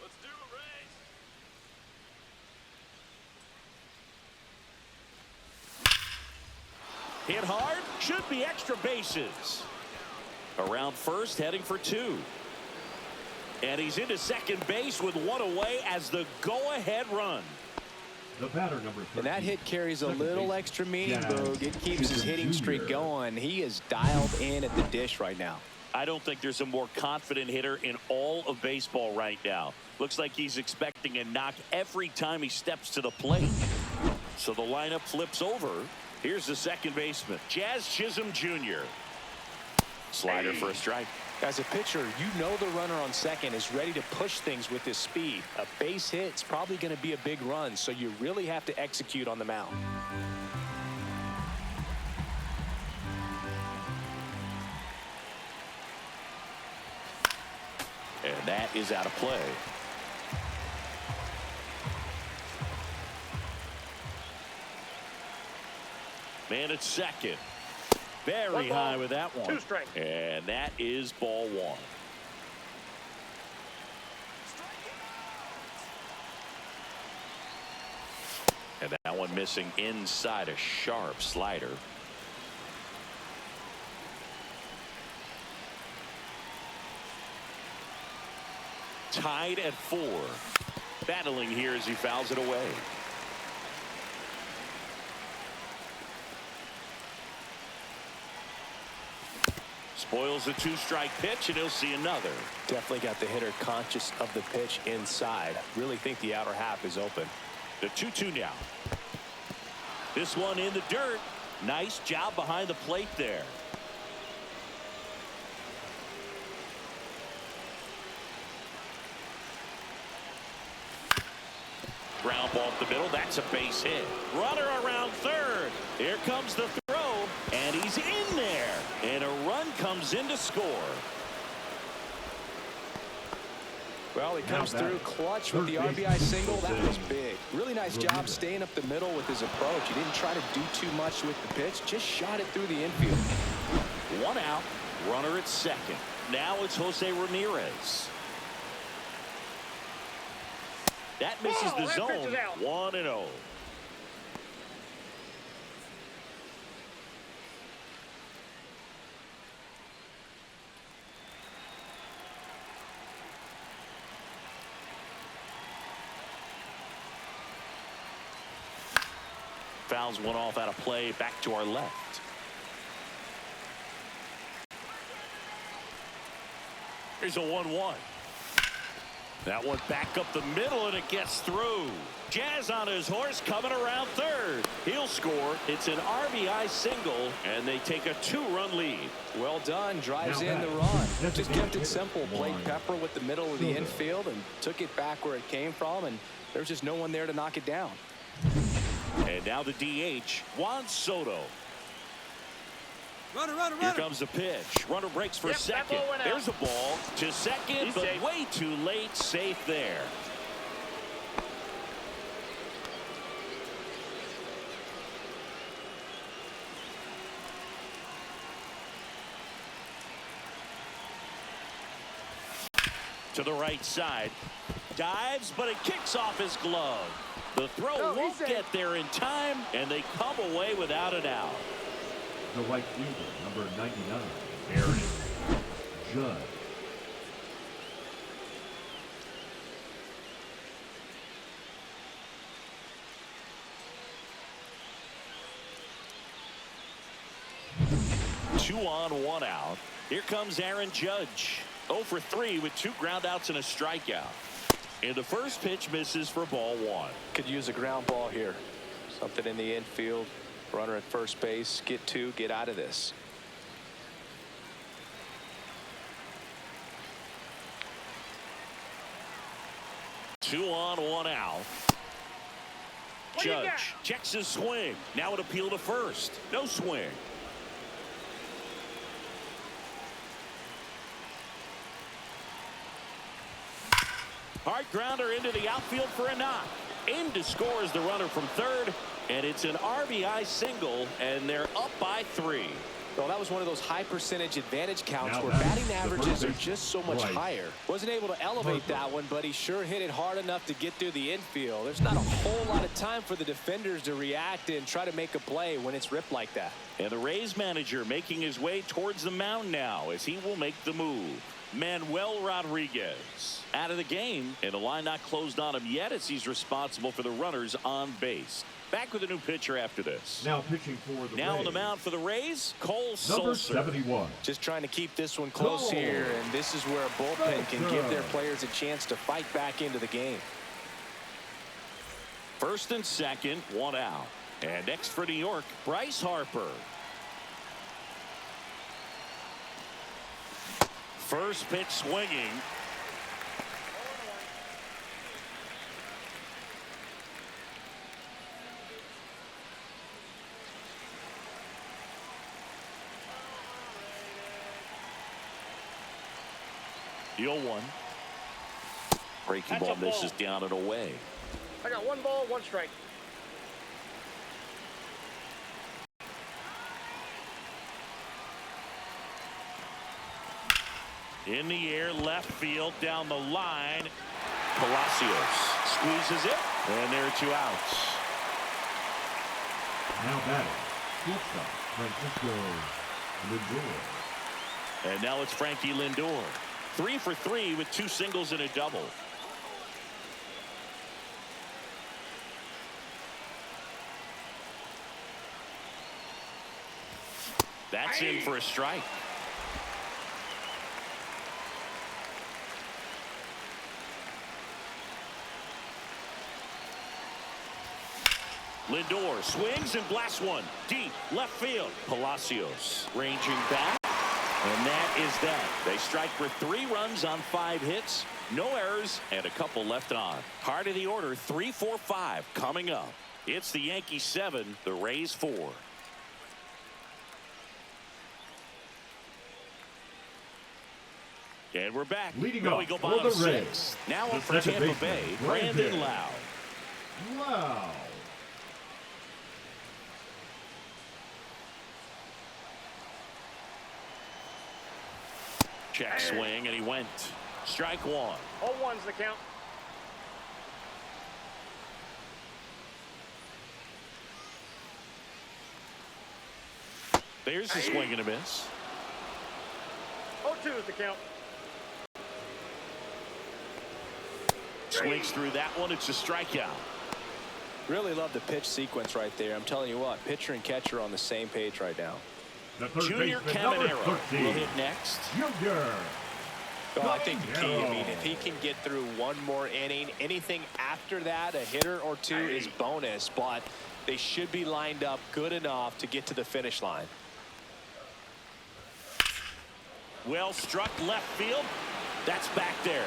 Speaker 3: Let's do it, Rays.
Speaker 1: Hit hard, should be extra bases. Around first, heading for two. And he's into second base with one away as the go-ahead run.
Speaker 4: The batter, number 13.
Speaker 2: And that hit carries a little extra meaning, Boog. It keeps his hitting streak going. He is dialed in at the dish right now.
Speaker 1: I don't think there's a more confident hitter in all of baseball right now. Looks like he's expecting a knock every time he steps to the plate. So the lineup flips over. Here's the second baseman, Jazz Chisholm Jr. Slider for a strike.
Speaker 2: As a pitcher, you know the runner on second is ready to push things with his speed. A base hit's probably going to be a big run, so you really have to execute on the mound.
Speaker 1: And that is out of play. Man at second. Very high with that one.
Speaker 3: 2 strikes.
Speaker 1: And that is ball one. And that one missing inside a sharp slider. Tied at 4. Battling here as he fouls it away. Spoils the 2-strike pitch, and he'll see another.
Speaker 2: Definitely got the hitter conscious of the pitch inside. Really think the outer half is open.
Speaker 1: The 2-2 now. This one in the dirt. Nice job behind the plate there. Ground ball up the middle. That's a base hit. Runner around third. Here comes the throw, and he's in there. And a run comes in to score.
Speaker 2: Well, he comes through clutch with the RBI single. That was big. Really nice job staying up the middle with his approach. He didn't try to do too much with the pitch. Just shot it through the infield.
Speaker 1: 1 out. Runner at second. Now it's Jose Ramirez. That misses the zone. 1-0. Fouls one off out of play. Back to our left. Here's a 1-1. That one back up the middle, and it gets through. Jazz on his horse coming around third. He'll score. It's an RBI single, and they take a 2-run lead.
Speaker 2: Well done. Drives in the run. Just kept it simple. Played pepper with the middle of the infield and took it back where it came from, and there's just no one there to knock it down.
Speaker 1: And now the DH, Juan Soto.
Speaker 3: Runner.
Speaker 1: Here comes the pitch. Runner breaks for second. There's a ball to second, but
Speaker 3: safe.
Speaker 1: way too late. Safe there. To the right side. Dives, but it kicks off his glove. The throw won't get there in time, and they come away without an out.
Speaker 4: The right fielder, number 99, Aaron Judge.
Speaker 1: Two on, 1 out. Here comes Aaron Judge. 0 for 3 with 2 groundouts and a strikeout. And the first pitch misses for ball 1.
Speaker 2: Could use a ground ball here. Something in the infield. Runner at first base. Get 2. Get out of this.
Speaker 1: Two on, 1 out. Judge checks his swing. Now an appeal to first. No swing. Hard grounder into the outfield for a knock. In to score is the runner from third, and it's an RBI single, and they're up by 3.
Speaker 2: Well, that was one of those high percentage advantage counts
Speaker 4: Now
Speaker 2: where batting averages are just so much higher. Wasn't able to elevate that one, but he sure hit it hard enough to get through the infield. There's not a whole lot of time for the defenders to react and try to make a play when it's ripped like that.
Speaker 1: And the Rays manager making his way towards the mound now as he will make the move. Manuel Rodriguez out of the game, and the line not closed on him yet as he's responsible for the runners on base. Back with a new pitcher after this.
Speaker 4: Now pitching for the
Speaker 1: Now
Speaker 4: Rays.
Speaker 1: on the mound for the Rays, Cole
Speaker 4: Number
Speaker 1: Sulser.
Speaker 4: 71.
Speaker 2: Just trying to keep this one close
Speaker 4: Cole
Speaker 2: here, and this is where a bullpen can give their
Speaker 4: Sulser.
Speaker 2: players a chance to fight back into the game.
Speaker 1: First and second, 1 out. And next for New York, Bryce Harper. First pitch swinging. The 0-1. Breaking ball misses down and away.
Speaker 3: I got 1 ball, 1 strike.
Speaker 1: In the air, left field, down the line. Palacios squeezes it, and there are 2 outs.
Speaker 4: Now batting. Shortstop, Francisco Lindor.
Speaker 1: And now it's Frankie Lindor. 3 for 3 with 2 singles and a double. That's in for a strike. Lindor swings and blasts one deep left field. Palacios ranging back, and that is that. They strike for 3 runs on 5 hits, no errors, and a couple left on. Heart of the order, 3, 4, 5 coming up. It's the Yankees 7, the Rays 4. And we're back.
Speaker 4: Leading
Speaker 1: Now
Speaker 4: off
Speaker 1: we go
Speaker 4: for
Speaker 1: bottom
Speaker 4: the Rays.
Speaker 1: 6. Now
Speaker 4: The
Speaker 1: up for
Speaker 4: second
Speaker 1: Tampa
Speaker 4: baseman,
Speaker 1: Bay,
Speaker 4: Brandon
Speaker 1: Brandon Lowe.
Speaker 4: Wow.
Speaker 1: Check swing, and he went. Strike 1.
Speaker 3: 0-1's the count.
Speaker 1: There's the swing and a miss.
Speaker 3: 0-2 is the count.
Speaker 1: Swings through that one. It's a strikeout.
Speaker 2: Really love the pitch sequence right there. I'm telling you what, pitcher and catcher are on the same page right now.
Speaker 4: The third
Speaker 1: Junior
Speaker 4: baseman, number
Speaker 1: Caminero will
Speaker 4: 13.
Speaker 1: hit next.
Speaker 4: Junior.
Speaker 2: Well, I think the key, I mean,
Speaker 4: Caminero.
Speaker 2: if he can get through one more inning, anything after that, a hitter or 2 is bonus, but they should be lined up good enough to get to the finish line.
Speaker 1: Well struck left field. That's back there.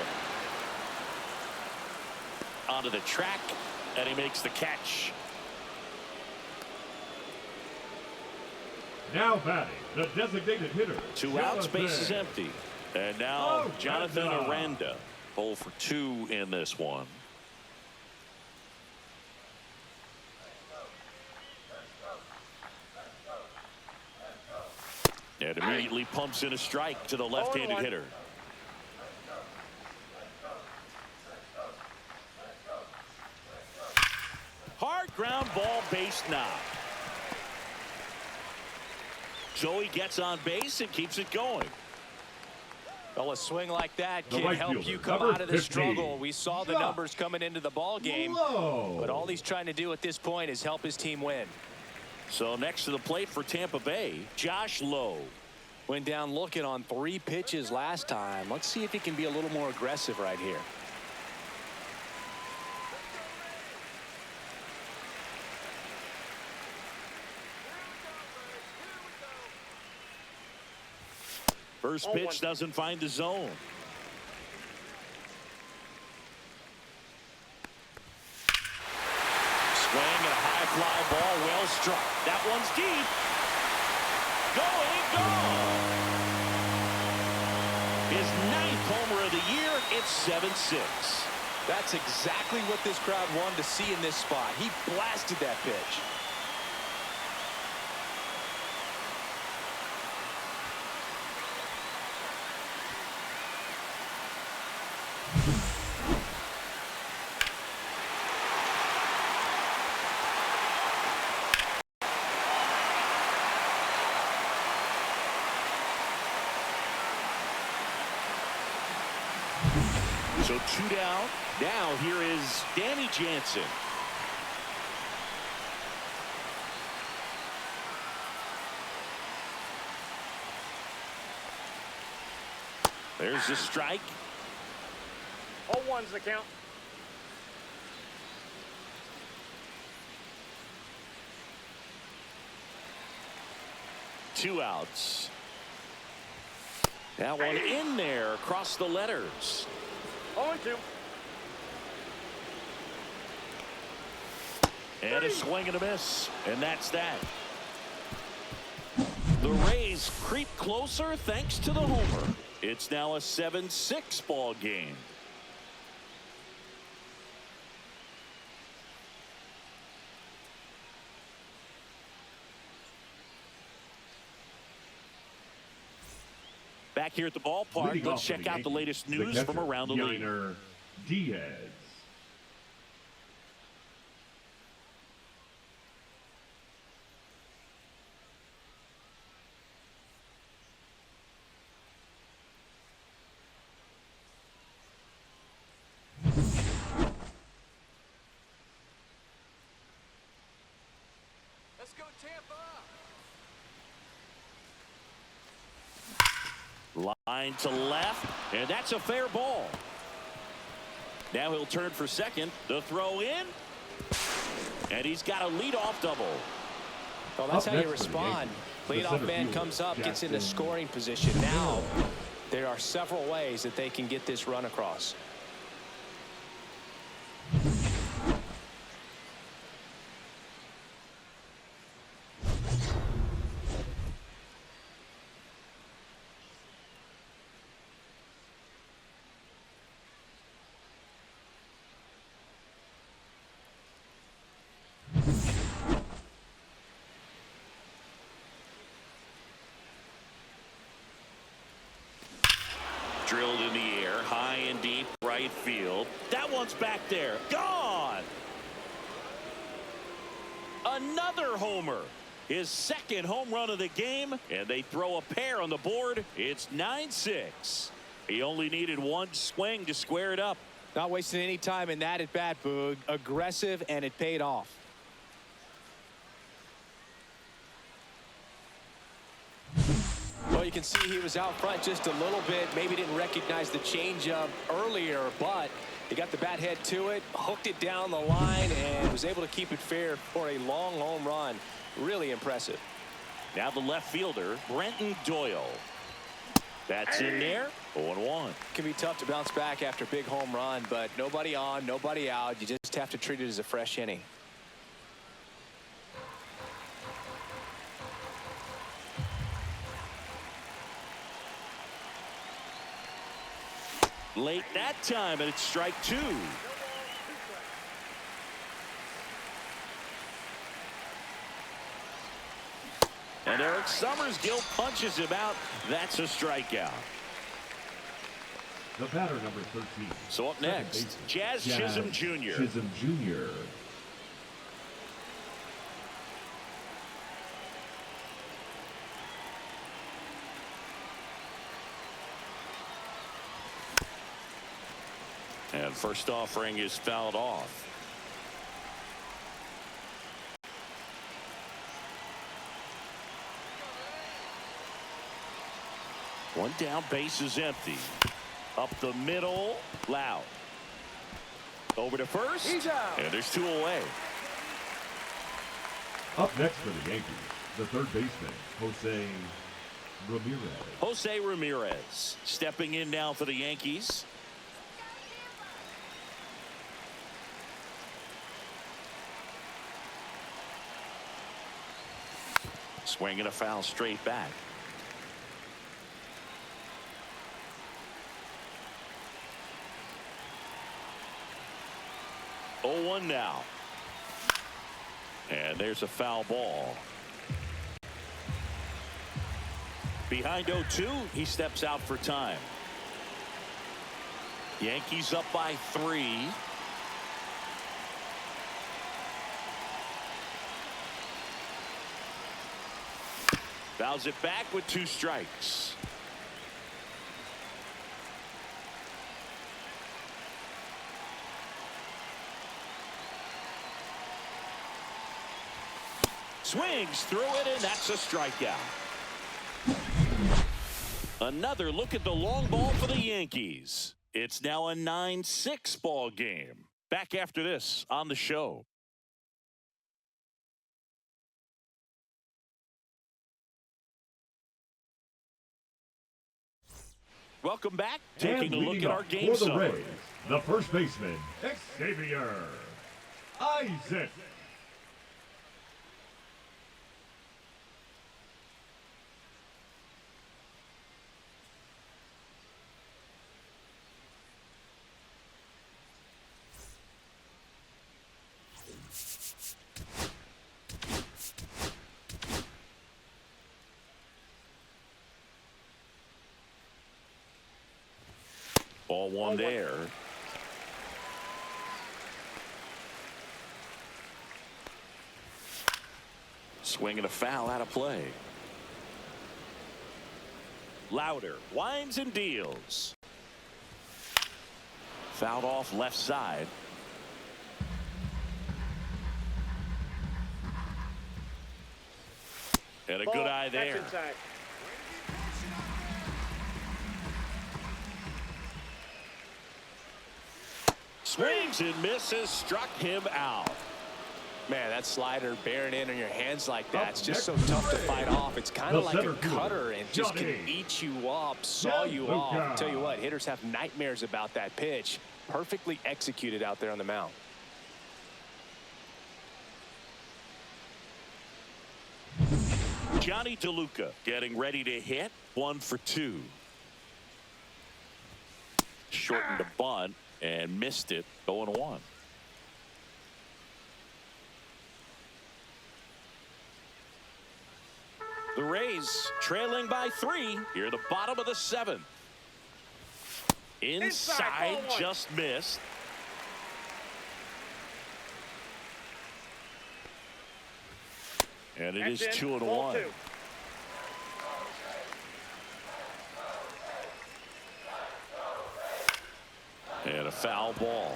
Speaker 1: Onto the track, and he makes the catch.
Speaker 4: Now batting, the designated hitter.
Speaker 1: 2 outs,
Speaker 4: Jonathan.
Speaker 1: base is empty. And now
Speaker 4: Oh,
Speaker 1: Jonathan
Speaker 4: Aranda.
Speaker 1: Aranda. 0 for 2 in this one. And immediately pumps in a strike to the left-handed
Speaker 3: 0-1.
Speaker 1: hitter. Hard ground ball, base knock. So he gets on base and keeps it going.
Speaker 2: Well, a swing like that
Speaker 4: The
Speaker 2: can
Speaker 4: right
Speaker 2: help
Speaker 4: fielder,
Speaker 2: you come
Speaker 4: number
Speaker 2: out of the
Speaker 4: 15.
Speaker 2: struggle. We saw the
Speaker 4: Josh
Speaker 2: numbers coming into the ball game,
Speaker 4: Lowe.
Speaker 2: but all he's trying to do at this point is help his team win.
Speaker 1: So next to the plate for Tampa Bay, Josh Lowe.
Speaker 2: Went down looking on 3 pitches last time. Let's see if he can be a little more aggressive right here.
Speaker 1: First pitch doesn't find the zone. Swing and a high fly ball, well struck. That one's deep. Going, gone. His 9th homer of the year. It's 7-6.
Speaker 2: That's exactly what this crowd wanted to see in this spot. He blasted that pitch.
Speaker 1: So 2 down. Now here is Danny Jansen. There's the strike.
Speaker 3: 0-1's the count.
Speaker 1: Two outs. That one in there across the letters.
Speaker 3: 0-2.
Speaker 1: And a swing and a miss. And that's that. The Rays creep closer thanks to the homer. It's now a 7-6 ball game. Back here at the ballpark,
Speaker 4: Leading
Speaker 1: let's
Speaker 4: off
Speaker 1: check
Speaker 4: the
Speaker 1: out the
Speaker 4: Yankees,
Speaker 1: latest
Speaker 4: the
Speaker 1: news
Speaker 4: catcher,
Speaker 1: from around the league.
Speaker 4: Junior Diaz.
Speaker 2: Let's go, Tampa!
Speaker 1: Line to left, and that's a fair ball. Now he'll turn for second. The throw in, and he's got a leadoff double.
Speaker 2: Well, that's
Speaker 4: Up
Speaker 2: how you
Speaker 4: next for the
Speaker 2: respond.
Speaker 4: Yankees, the
Speaker 2: Leadoff
Speaker 4: center
Speaker 2: man
Speaker 4: fielder,
Speaker 2: comes up, gets into
Speaker 4: Jackson.
Speaker 2: scoring position. Now, there are several ways that they can get this run across.
Speaker 1: Drilled in the air, high and deep right field. That one's back there. Gone! Another homer. His second home run of the game, and they throw a pair on the board. It's 9-6. He only needed one swing to square it up.
Speaker 2: Not wasting any time in that at bat, Boog. Aggressive, and it paid off. Well, you can see he was out front just a little bit. Maybe didn't recognize the changeup earlier, but he got the bat head to it, hooked it down the line, and was able to keep it fair for a long home run. Really impressive.
Speaker 1: Now the left fielder, Brenton Doyle. That's in there. 0-1.
Speaker 2: Can be tough to bounce back after a big home run, but nobody on, nobody out. You just have to treat it as a fresh inning.
Speaker 1: Late that time, and it's strike 2. And Eric Summersgill punches him out. That's a strikeout.
Speaker 4: The batter, number 13.
Speaker 1: So up next, Jazz Chisholm Jr.
Speaker 4: Chisholm Jr.
Speaker 1: And first offering is fouled off. One down, base is empty. Up the middle, Loud. Over to first.
Speaker 3: He's out.
Speaker 1: And there's 2 away.
Speaker 4: Up next for the Yankees, the third baseman, Jose Ramirez.
Speaker 1: Jose Ramirez stepping in now for the Yankees. Swinging a foul straight back. Oh, 1 now. And there's a foul ball. Behind 0-2, he steps out for time. Yankees up by 3. Fouls it back with 2 strikes. Swings through it, and that's a strikeout. Another look at the long ball for the Yankees. It's now a 9-6 ball game. Back after this on the show. Welcome back. Taking a look at our game
Speaker 4: for the
Speaker 1: summary.
Speaker 4: Rays, the first baseman, Xavier Isaac.
Speaker 1: Ball 1 there. Swinging a foul out of play. Louder winds and deals. Fouled off left side. And a good eye there.
Speaker 3: That's inside.
Speaker 1: Swings and misses, struck him out.
Speaker 2: Man, that slider bearing in on your hands like that, it's just so tough to fight off. It's kind of like a cutter and just can eat you up, saw you off. I'll tell you what, hitters have nightmares about that pitch. Perfectly executed out there on the mound.
Speaker 1: Johnny DeLuca getting ready to hit. 1 for 2. Shortened the bunt and missed it. 0-1. The Rays trailing by 3 here, the bottom of the 7th. Inside, just missed. And it is 2-1. And a foul ball.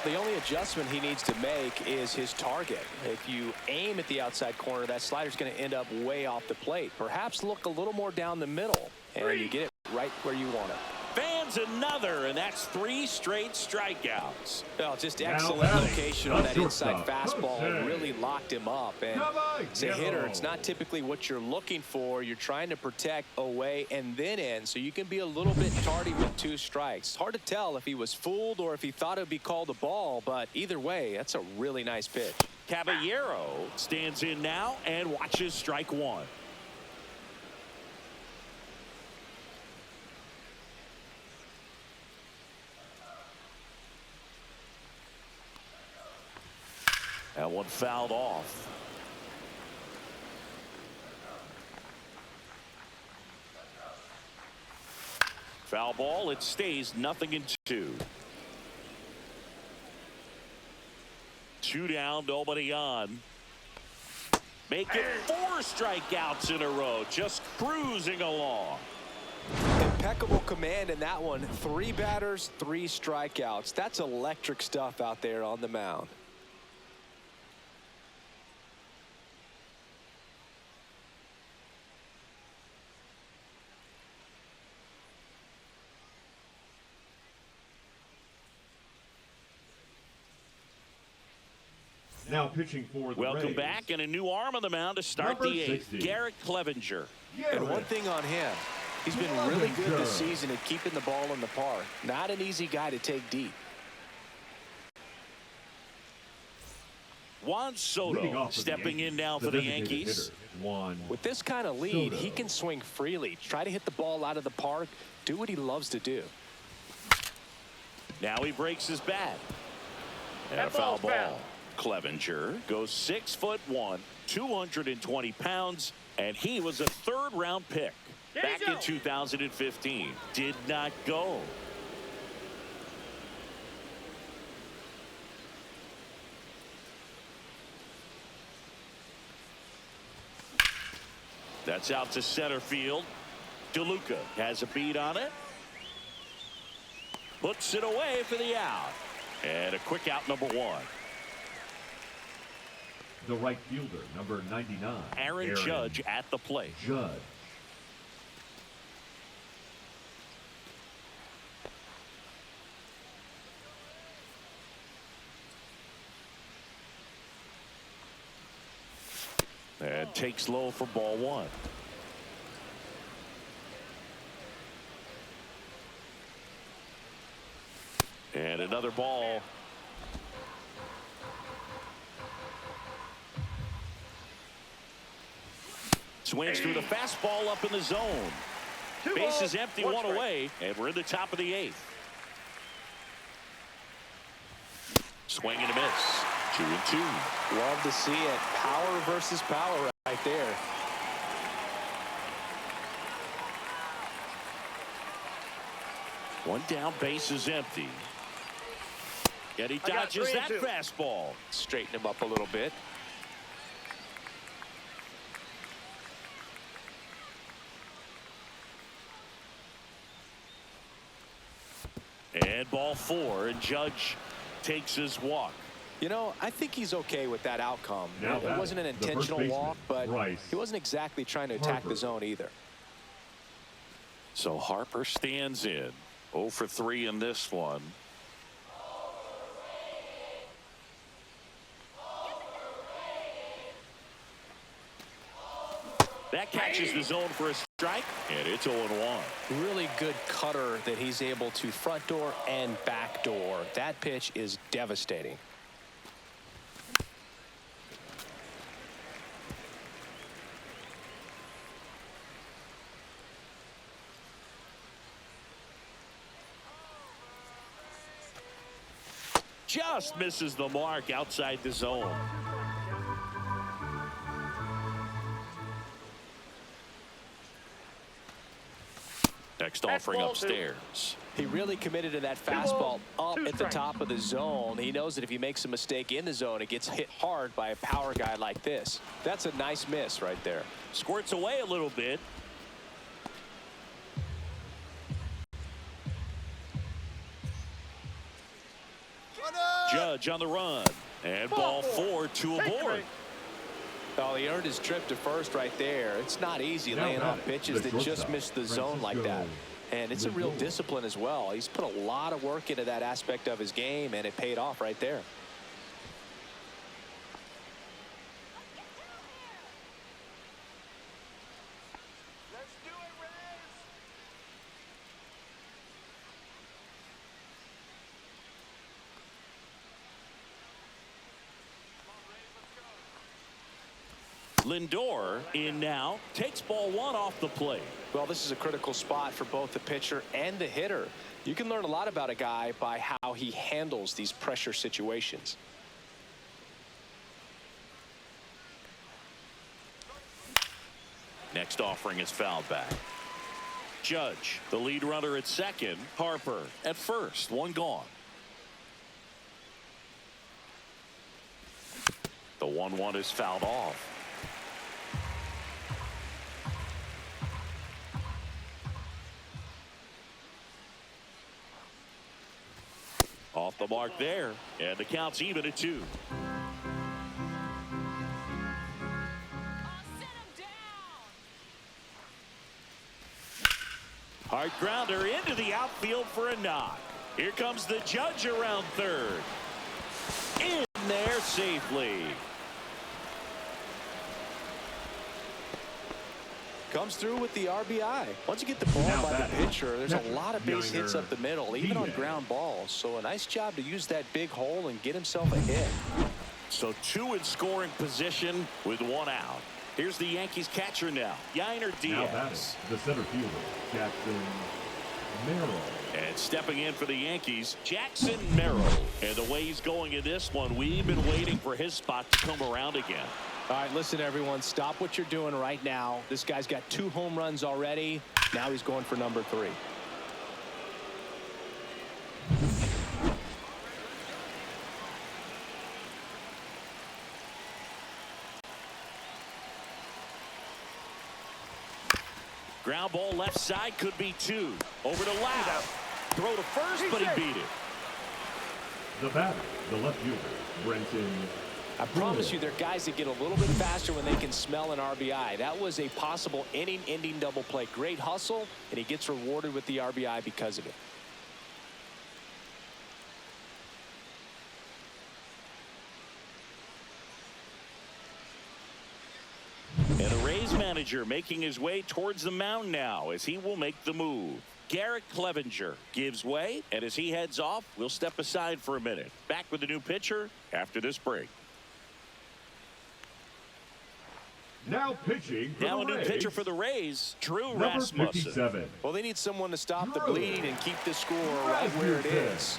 Speaker 2: The only adjustment he needs to make is his target. If you aim at the outside corner, that slider's going to end up way off the plate. Perhaps look a little more down the middle, and you get it right where you want it.
Speaker 1: Fans another, and that's 3 straight strikeouts.
Speaker 2: Well, just excellent location on that inside fastball. Really locked him up. And as a hitter, it's not typically what you're looking for. You're trying to protect away and then in, so you can be a little bit tardy with 2 strikes. It's hard to tell if he was fooled or if he thought it would be called a ball, but either way, that's a really nice pitch.
Speaker 1: Caballero stands in now and watches strike 1. That one fouled off. Foul ball. It stays 0-2. 2 down, nobody on. Make it 4 strikeouts in a row. Just cruising along.
Speaker 2: Impeccable command in that one. 3 batters, 3 strikeouts. That's electric stuff out there on the mound.
Speaker 4: Now pitching for the
Speaker 1: Welcome
Speaker 4: Rays,
Speaker 1: back, and a new arm on the mound to start
Speaker 4: number
Speaker 1: the eighth.
Speaker 4: 60.
Speaker 1: Garrett Clevenger.
Speaker 2: And one thing on him, he's been really good this season at keeping the ball in the park. Not an easy guy to take deep.
Speaker 1: Juan Soto stepping in now for the Yankees.
Speaker 2: With this kind of lead, he can swing freely, try to hit the ball out of the park, do what he loves to do.
Speaker 1: Now he breaks his bat. And a foul ball. Clevenger goes 6'1", 220 pounds, and he was a third-round pick back in 2015. Did not go. That's out to center field. DeLuca has a beat on it. Puts it away for the out. And a quick out, number one.
Speaker 4: The right fielder, number 99.
Speaker 1: Aaron Judge at the plate.
Speaker 4: Judge.
Speaker 1: And takes low for ball one. And another ball. Swings through the fastball up in the zone. Base is empty, one away, and we're in the top of the eighth. Swing and a miss. 2-2.
Speaker 2: Love to see it. Power versus power right there.
Speaker 1: One down, base is empty. And he dodges that fastball.
Speaker 2: Straighten him up a little bit.
Speaker 1: And ball four, and Judge takes his walk.
Speaker 2: You know, I think he's okay with that outcome.
Speaker 4: Now
Speaker 2: it wasn't an intentional walk, but he wasn't exactly trying to attack the zone either.
Speaker 1: So Harper stands in. 0 for 3 in this one. That catches the zone for a strike, and it's 0-1.
Speaker 2: Really good cutter that he's able to front door and back door. That pitch is devastating.
Speaker 1: Just misses the mark outside the zone. Next offering upstairs.
Speaker 2: He really committed to that fastball up at the top of the zone. He knows that if he makes a mistake in the zone, it gets hit hard by a power guy like this. That's a nice miss right there.
Speaker 1: Squirts away a little bit. Judge on the run. And ball four, 2 aboard.
Speaker 2: Oh, he earned his trip to first right there. It's not easy laying off pitches that just miss the zone like that. And it's a real discipline as well. He's put a lot of work into that aspect of his game, and it paid off right there.
Speaker 1: Lindor in now, takes ball one off the plate.
Speaker 2: Well, this is a critical spot for both the pitcher and the hitter. You can learn a lot about a guy by how he handles these pressure situations.
Speaker 1: Next offering is fouled back. Judge, the lead runner at second. Harper at first. One gone. The 1-1 is fouled off. Off the mark there, and the count's even at 2. Hard grounder into the outfield for a knock. Here comes the Judge around third. In in there safely.
Speaker 2: Comes through with the RBI. Once you get the ball
Speaker 4: Now
Speaker 2: by the
Speaker 4: batting,
Speaker 2: pitcher, there's a lot of base hits
Speaker 4: Junior
Speaker 2: up the middle, even on
Speaker 4: Caminero.
Speaker 2: ground balls. So a nice job to use that big hole and get himself a hit.
Speaker 1: So 2 in scoring position with 1 out. Here's the Yankees catcher now, Yainer
Speaker 4: Now batting,
Speaker 1: Diaz.
Speaker 4: the center fielder, Jackson Merrill.
Speaker 1: And stepping in for the Yankees, Jackson Merrill. And the way he's going in this one, we've been waiting for his spot to come around again.
Speaker 2: All right, listen, everyone, stop what you're doing right now. This guy's got 2 home runs already. Now he's going for number 3.
Speaker 1: Ground ball left side, could be 2. Over to Lau. Throw to first, but he beat it.
Speaker 4: The batter, the left fielder, Brenton.
Speaker 2: I promise you, there are guys that get a little bit faster when they can smell an RBI. That was a possible inning-ending double play. Great hustle, and he gets rewarded with the RBI because of it.
Speaker 1: And the Rays manager making his way towards the mound now as he will make the move. Garrett Clevenger gives way, and as he heads off, we'll step aside for a minute. Back with the new pitcher after this break.
Speaker 4: Now pitching for
Speaker 1: Now
Speaker 4: the
Speaker 1: a new
Speaker 4: Rays,
Speaker 1: pitcher for the Rays, Drew
Speaker 4: number
Speaker 1: Rasmussen.
Speaker 4: 57.
Speaker 2: Well, they need someone to stop the
Speaker 4: Drew
Speaker 2: bleed and keep the score right where it is.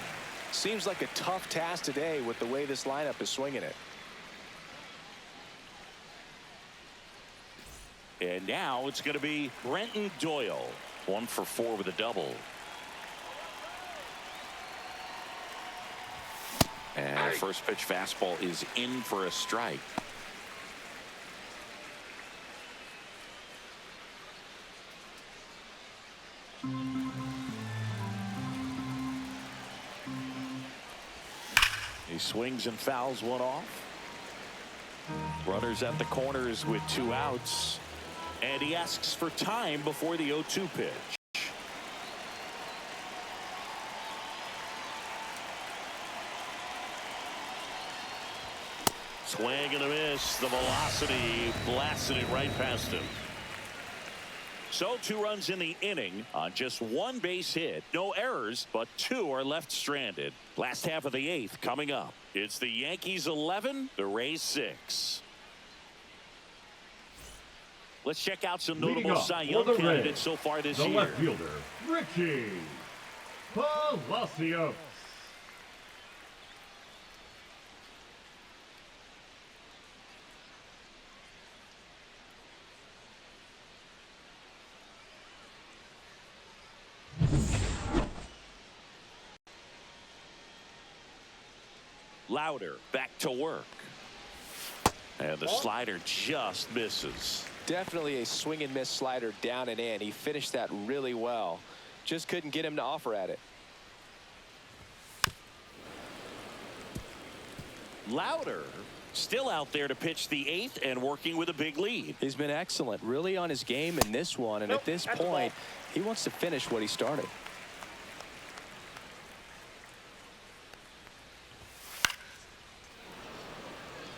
Speaker 2: Seems like a tough task today with the way this lineup is swinging it.
Speaker 1: And now it's going to be Brenton Doyle. 1 for 4 with a double. And the first pitch fastball is in for a strike. He swings and fouls one off. Runners at the corners with 2 outs. And he asks for time before the 0-2 pitch. Swing and a miss. The velocity blasted it right past him. So 2 runs in the inning on just 1 base hit. No errors, but 2 are left stranded. Last half of the 8th coming up. It's the Yankees 11, the Rays 6. Let's check out some notable Cy Young candidates so far this year.
Speaker 4: The left fielder, Richie Palacios.
Speaker 1: Louder back to work. And the slider just misses.
Speaker 2: Definitely a swing and miss slider down and in. He finished that really well. Just couldn't get him to offer at it.
Speaker 1: Louder still out there to pitch the 8th and working with a big lead.
Speaker 2: He's been excellent, really on his game in this one. And at this point, he wants to finish what he started.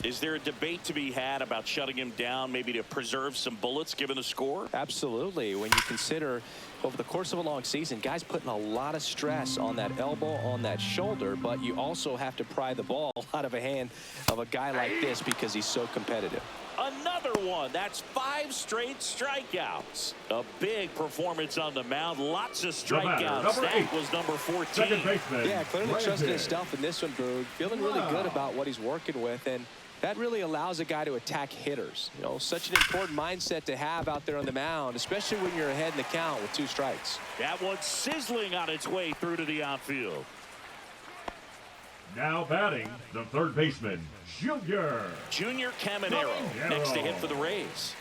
Speaker 1: Is there a debate to be had about shutting him down, maybe to preserve some bullets given the score?
Speaker 2: Absolutely. When you consider over the course of a long season, guys putting a lot of stress on that elbow, on that shoulder, but you also have to pry the ball out of a hand of a guy like this because he's so competitive.
Speaker 1: Another one. That's 5 straight strikeouts. A big performance on the mound. Lots of strikeouts. That was number 14.
Speaker 4: Second baseman,
Speaker 2: Yeah, clearly
Speaker 4: Brandon.
Speaker 2: trusting his stuff in this one, Boog. Feeling really good about what he's working with, and that really allows a guy to attack hitters. You know, such an important mindset to have out there on the mound, especially when you're ahead in the count with 2 strikes.
Speaker 1: That one's sizzling on its way through to the outfield.
Speaker 4: Now batting, the third baseman,
Speaker 1: Junior Caminero next to hit for the Rays.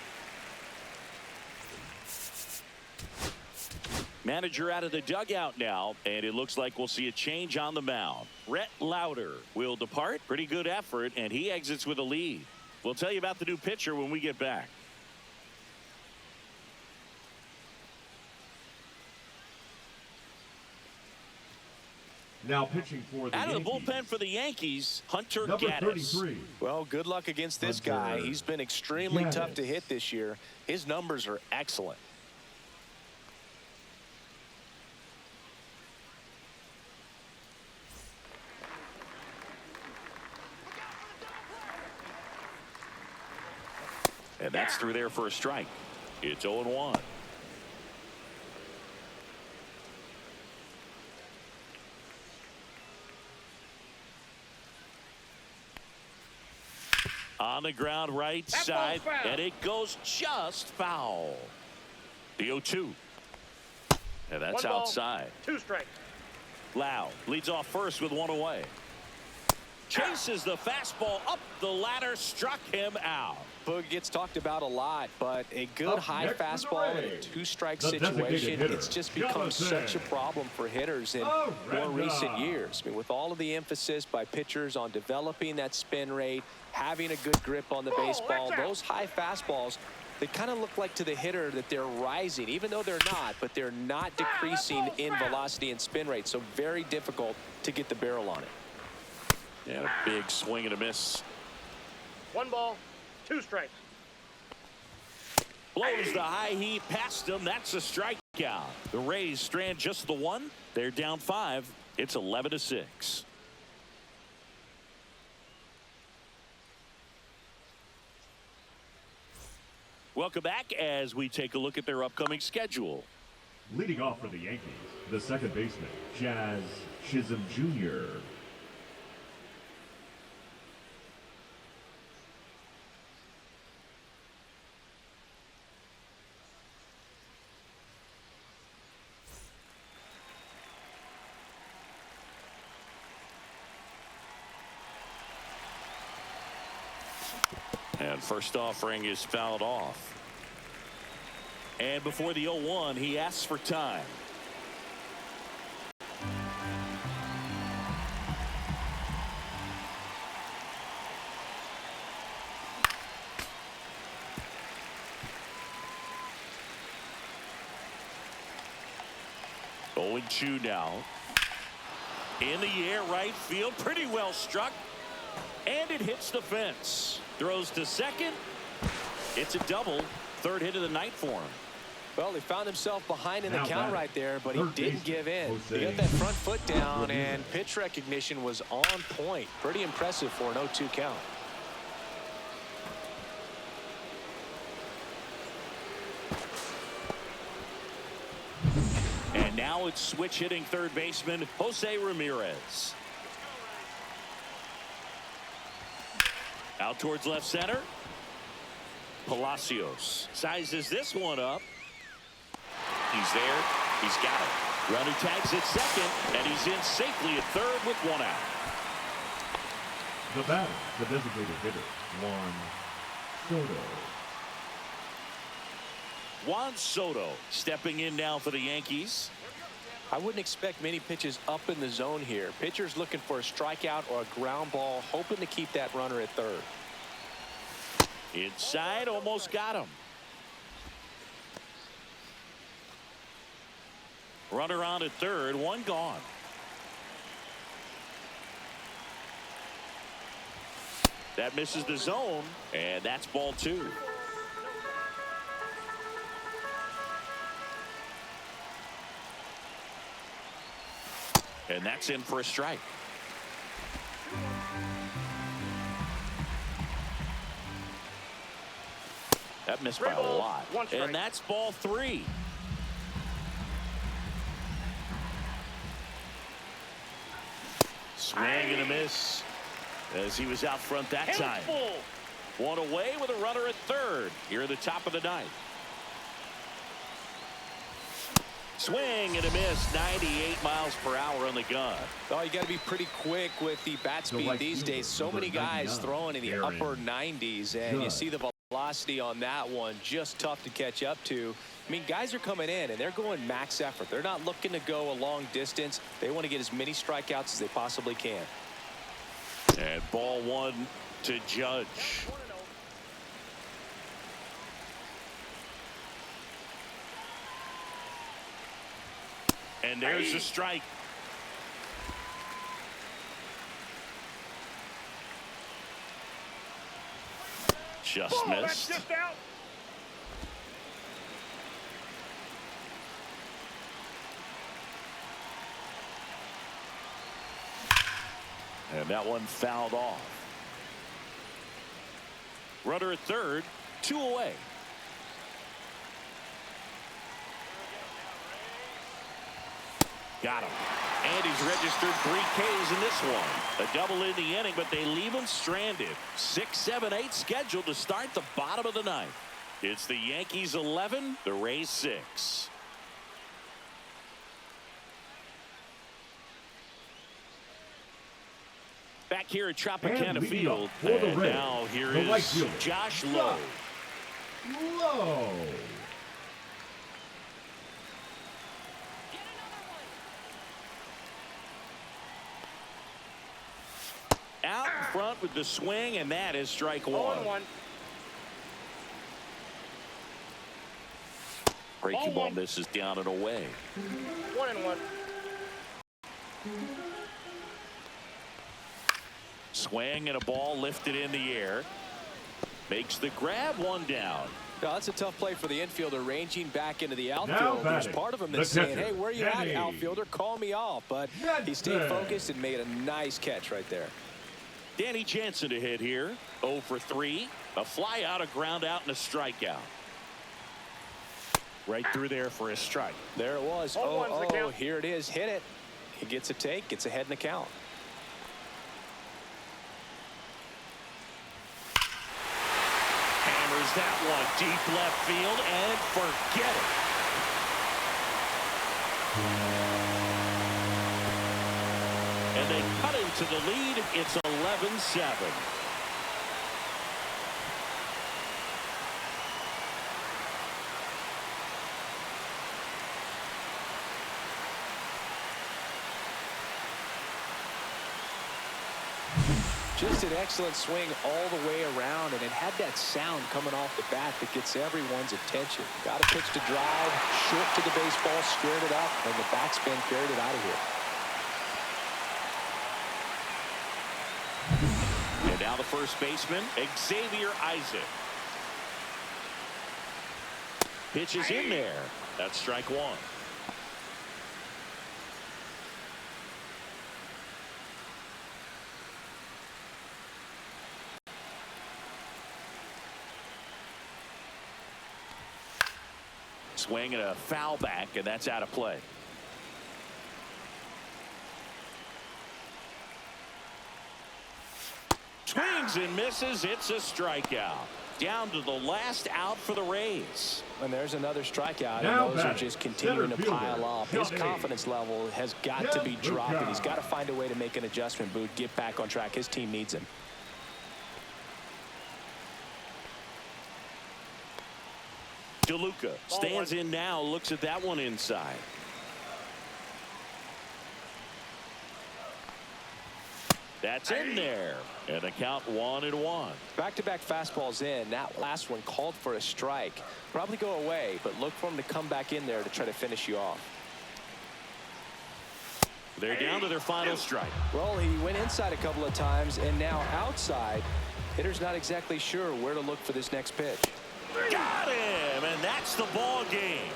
Speaker 1: Manager out of the dugout now, and it looks like we'll see a change on the mound. Rhett Louder will depart. Pretty good effort, and he exits with a lead. We'll tell you about the new pitcher when we get back.
Speaker 4: Now pitching for the
Speaker 1: Out of the
Speaker 4: Yankees,
Speaker 1: bullpen for the Yankees, Hunter
Speaker 4: number
Speaker 1: Gaddis.
Speaker 4: 33.
Speaker 2: Well, good luck against this guy.
Speaker 4: Hunter
Speaker 2: He's been extremely tough to
Speaker 4: Gaddis.
Speaker 2: hit this year. His numbers are excellent.
Speaker 1: And that's through there for a strike. It's 0-1. On the ground right
Speaker 3: That
Speaker 1: side,
Speaker 3: ball's foul.
Speaker 1: and it goes just foul. The 0-2. And that's
Speaker 3: 1 ball,
Speaker 1: outside.
Speaker 3: 2 strikes.
Speaker 1: Lau leads off first with 1 away. Chases the fastball up the ladder, struck him out.
Speaker 2: Boog gets talked about a lot, but a good
Speaker 4: Up
Speaker 2: high
Speaker 4: next for the
Speaker 2: fastball in a
Speaker 4: Rays,
Speaker 2: 2-strike
Speaker 4: the designated
Speaker 2: situation,
Speaker 4: hitter,
Speaker 2: it's just become
Speaker 4: Jonathan.
Speaker 2: such a problem for hitters in more recent years. I mean, with all of the emphasis by pitchers on developing that spin rate, having a good grip on the baseball,
Speaker 3: that's out.
Speaker 2: those high fastballs, they kind of look like to the hitter that they're rising, even though they're not, but they're not decreasing in velocity and spin rate, so very difficult to get the barrel on it.
Speaker 1: And a big swing and a miss.
Speaker 3: 1 ball, 2 strikes.
Speaker 1: Blows the high heat past him. That's a strikeout. The Rays strand just the 1. They're down 5. It's 11-6. Welcome back as we take a look at their upcoming schedule.
Speaker 4: Leading off for the Yankees, the second baseman, Jazz Chisholm Jr.
Speaker 1: And first offering is fouled off. And before the 0-1, he asks for time. Oh, 0-2 now. In the air, right field, pretty well struck. And it hits the fence. Throws to second. It's a double. Third hit of the night for him.
Speaker 2: Well, he found himself behind in the
Speaker 4: Now
Speaker 2: count
Speaker 4: batting,
Speaker 2: right there, but he
Speaker 4: third
Speaker 2: didn't
Speaker 4: baseman,
Speaker 2: give in.
Speaker 4: Jose
Speaker 2: He got that front foot down,
Speaker 4: Ramirez.
Speaker 2: and pitch recognition was on point. Pretty impressive for an 0-2 count.
Speaker 1: And now it's switch hitting third baseman Jose Ramirez. Out towards left center. Palacios sizes this one up. He's there. He's got it. Runner tags at second, and he's in safely at third with 1 out.
Speaker 4: The batter, the designated hitter, Juan Soto.
Speaker 1: Juan Soto stepping in now for the Yankees.
Speaker 2: I wouldn't expect many pitches up in the zone here. Pitcher's looking for a strikeout or a ground ball, hoping to keep that runner at third.
Speaker 1: Inside, almost got him. Runner on at third, 1 gone. That misses the zone, and that's ball 2. And that's in for a strike. That missed by a
Speaker 3: balls,
Speaker 1: lot.
Speaker 3: 1 strike.
Speaker 1: And that's ball 3. Swing and a miss as he was out front that time.
Speaker 3: Full.
Speaker 1: 1 away with a runner at third here at the top of the 9th. Swing and a miss, 98 miles per hour on the gun.
Speaker 2: Oh, you got to be pretty quick with the bat speed
Speaker 4: right
Speaker 2: these
Speaker 4: fielder,
Speaker 2: days. So
Speaker 4: number
Speaker 2: many guys
Speaker 4: 99,
Speaker 2: throwing in the
Speaker 4: Aaron
Speaker 2: upper 90s, and you
Speaker 4: Judge.
Speaker 2: see the velocity on that one, just tough to catch up to. I mean, guys are coming in, and they're going max effort. They're not looking to go a long distance. They want to get as many strikeouts as they possibly can.
Speaker 1: And ball 1 to Judge. And there's a strike. Just missed.
Speaker 3: That's just out.
Speaker 1: And that one fouled off. Runner at third, 2 away. Got him. And he's registered 3 Ks in this one. A double in the inning, but they leave him stranded. 6, 7, 8 scheduled to start the bottom of the ninth. It's the Yankees 11, the Rays 6. Back here at Tropicana Field, and now here is Josh Lowe.
Speaker 4: Low.
Speaker 1: Out in front with the swing, and that is strike 1.
Speaker 3: 0-1.
Speaker 1: Breaking ball misses down and away.
Speaker 3: 1-1.
Speaker 1: Swing and a ball lifted in the air. Makes the grab, 1 down.
Speaker 2: No, that's a tough play for the infielder, ranging back into the outfield. There's part of him that's saying, hey, where you at, outfielder? Call me off. But he stayed focused and made a nice catch right there.
Speaker 1: Danny Jansen to hit here. 0 for 3. A fly out, a ground out, and a strikeout. Right through there for a strike.
Speaker 2: There it was.
Speaker 3: 0-1's the count.
Speaker 2: Here it is. Hit it. He gets a take, gets ahead in the count.
Speaker 1: Hammers that one deep left field and forget it. And they cut into the lead. It's 11-7.
Speaker 2: Just an excellent swing all the way around, and it had that sound coming off the bat that gets everyone's attention. Got a pitch to drive, short to the baseball, squared it up, and the backspin carried it out of here.
Speaker 1: And now the first baseman, Xavier Isaac. Pitch is in there. That's strike 1. Swing and a foul back, and that's out of play. Swings and misses. It's a strikeout. Down to the last out for the Rays.
Speaker 2: And there's another strikeout,
Speaker 4: Now
Speaker 2: and those are just continuing to pile up. His
Speaker 4: Johnny.
Speaker 2: confidence level has got to be dropping. He's got to find a way to make an adjustment, Boot, get back on track. His team needs him.
Speaker 1: DeLuca stands in now, looks at that one inside. That's in there. And the count 1-1.
Speaker 2: Back-to-back fastballs in. That last one called for a strike. Probably go away, but look for him to come back in there to try to finish you off.
Speaker 1: They're down to their final strike.
Speaker 2: Well, he went inside a couple of times, and now outside. Hitter's not exactly sure where to look for this next pitch.
Speaker 1: Got him, and that's the ball game.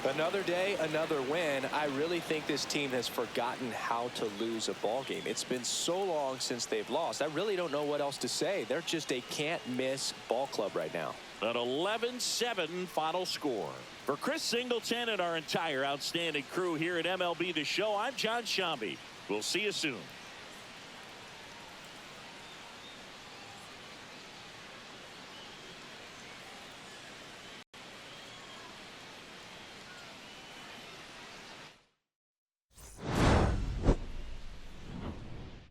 Speaker 2: Another day, another win. I really think this team has forgotten how to lose a ball game. It's been so long since they've lost. I really don't know what else to say. They're just a can't-miss ball club right now.
Speaker 1: An 11-7 final score. For Chris Singleton and our entire outstanding crew here at MLB The Show, I'm John Shambi. We'll see you soon.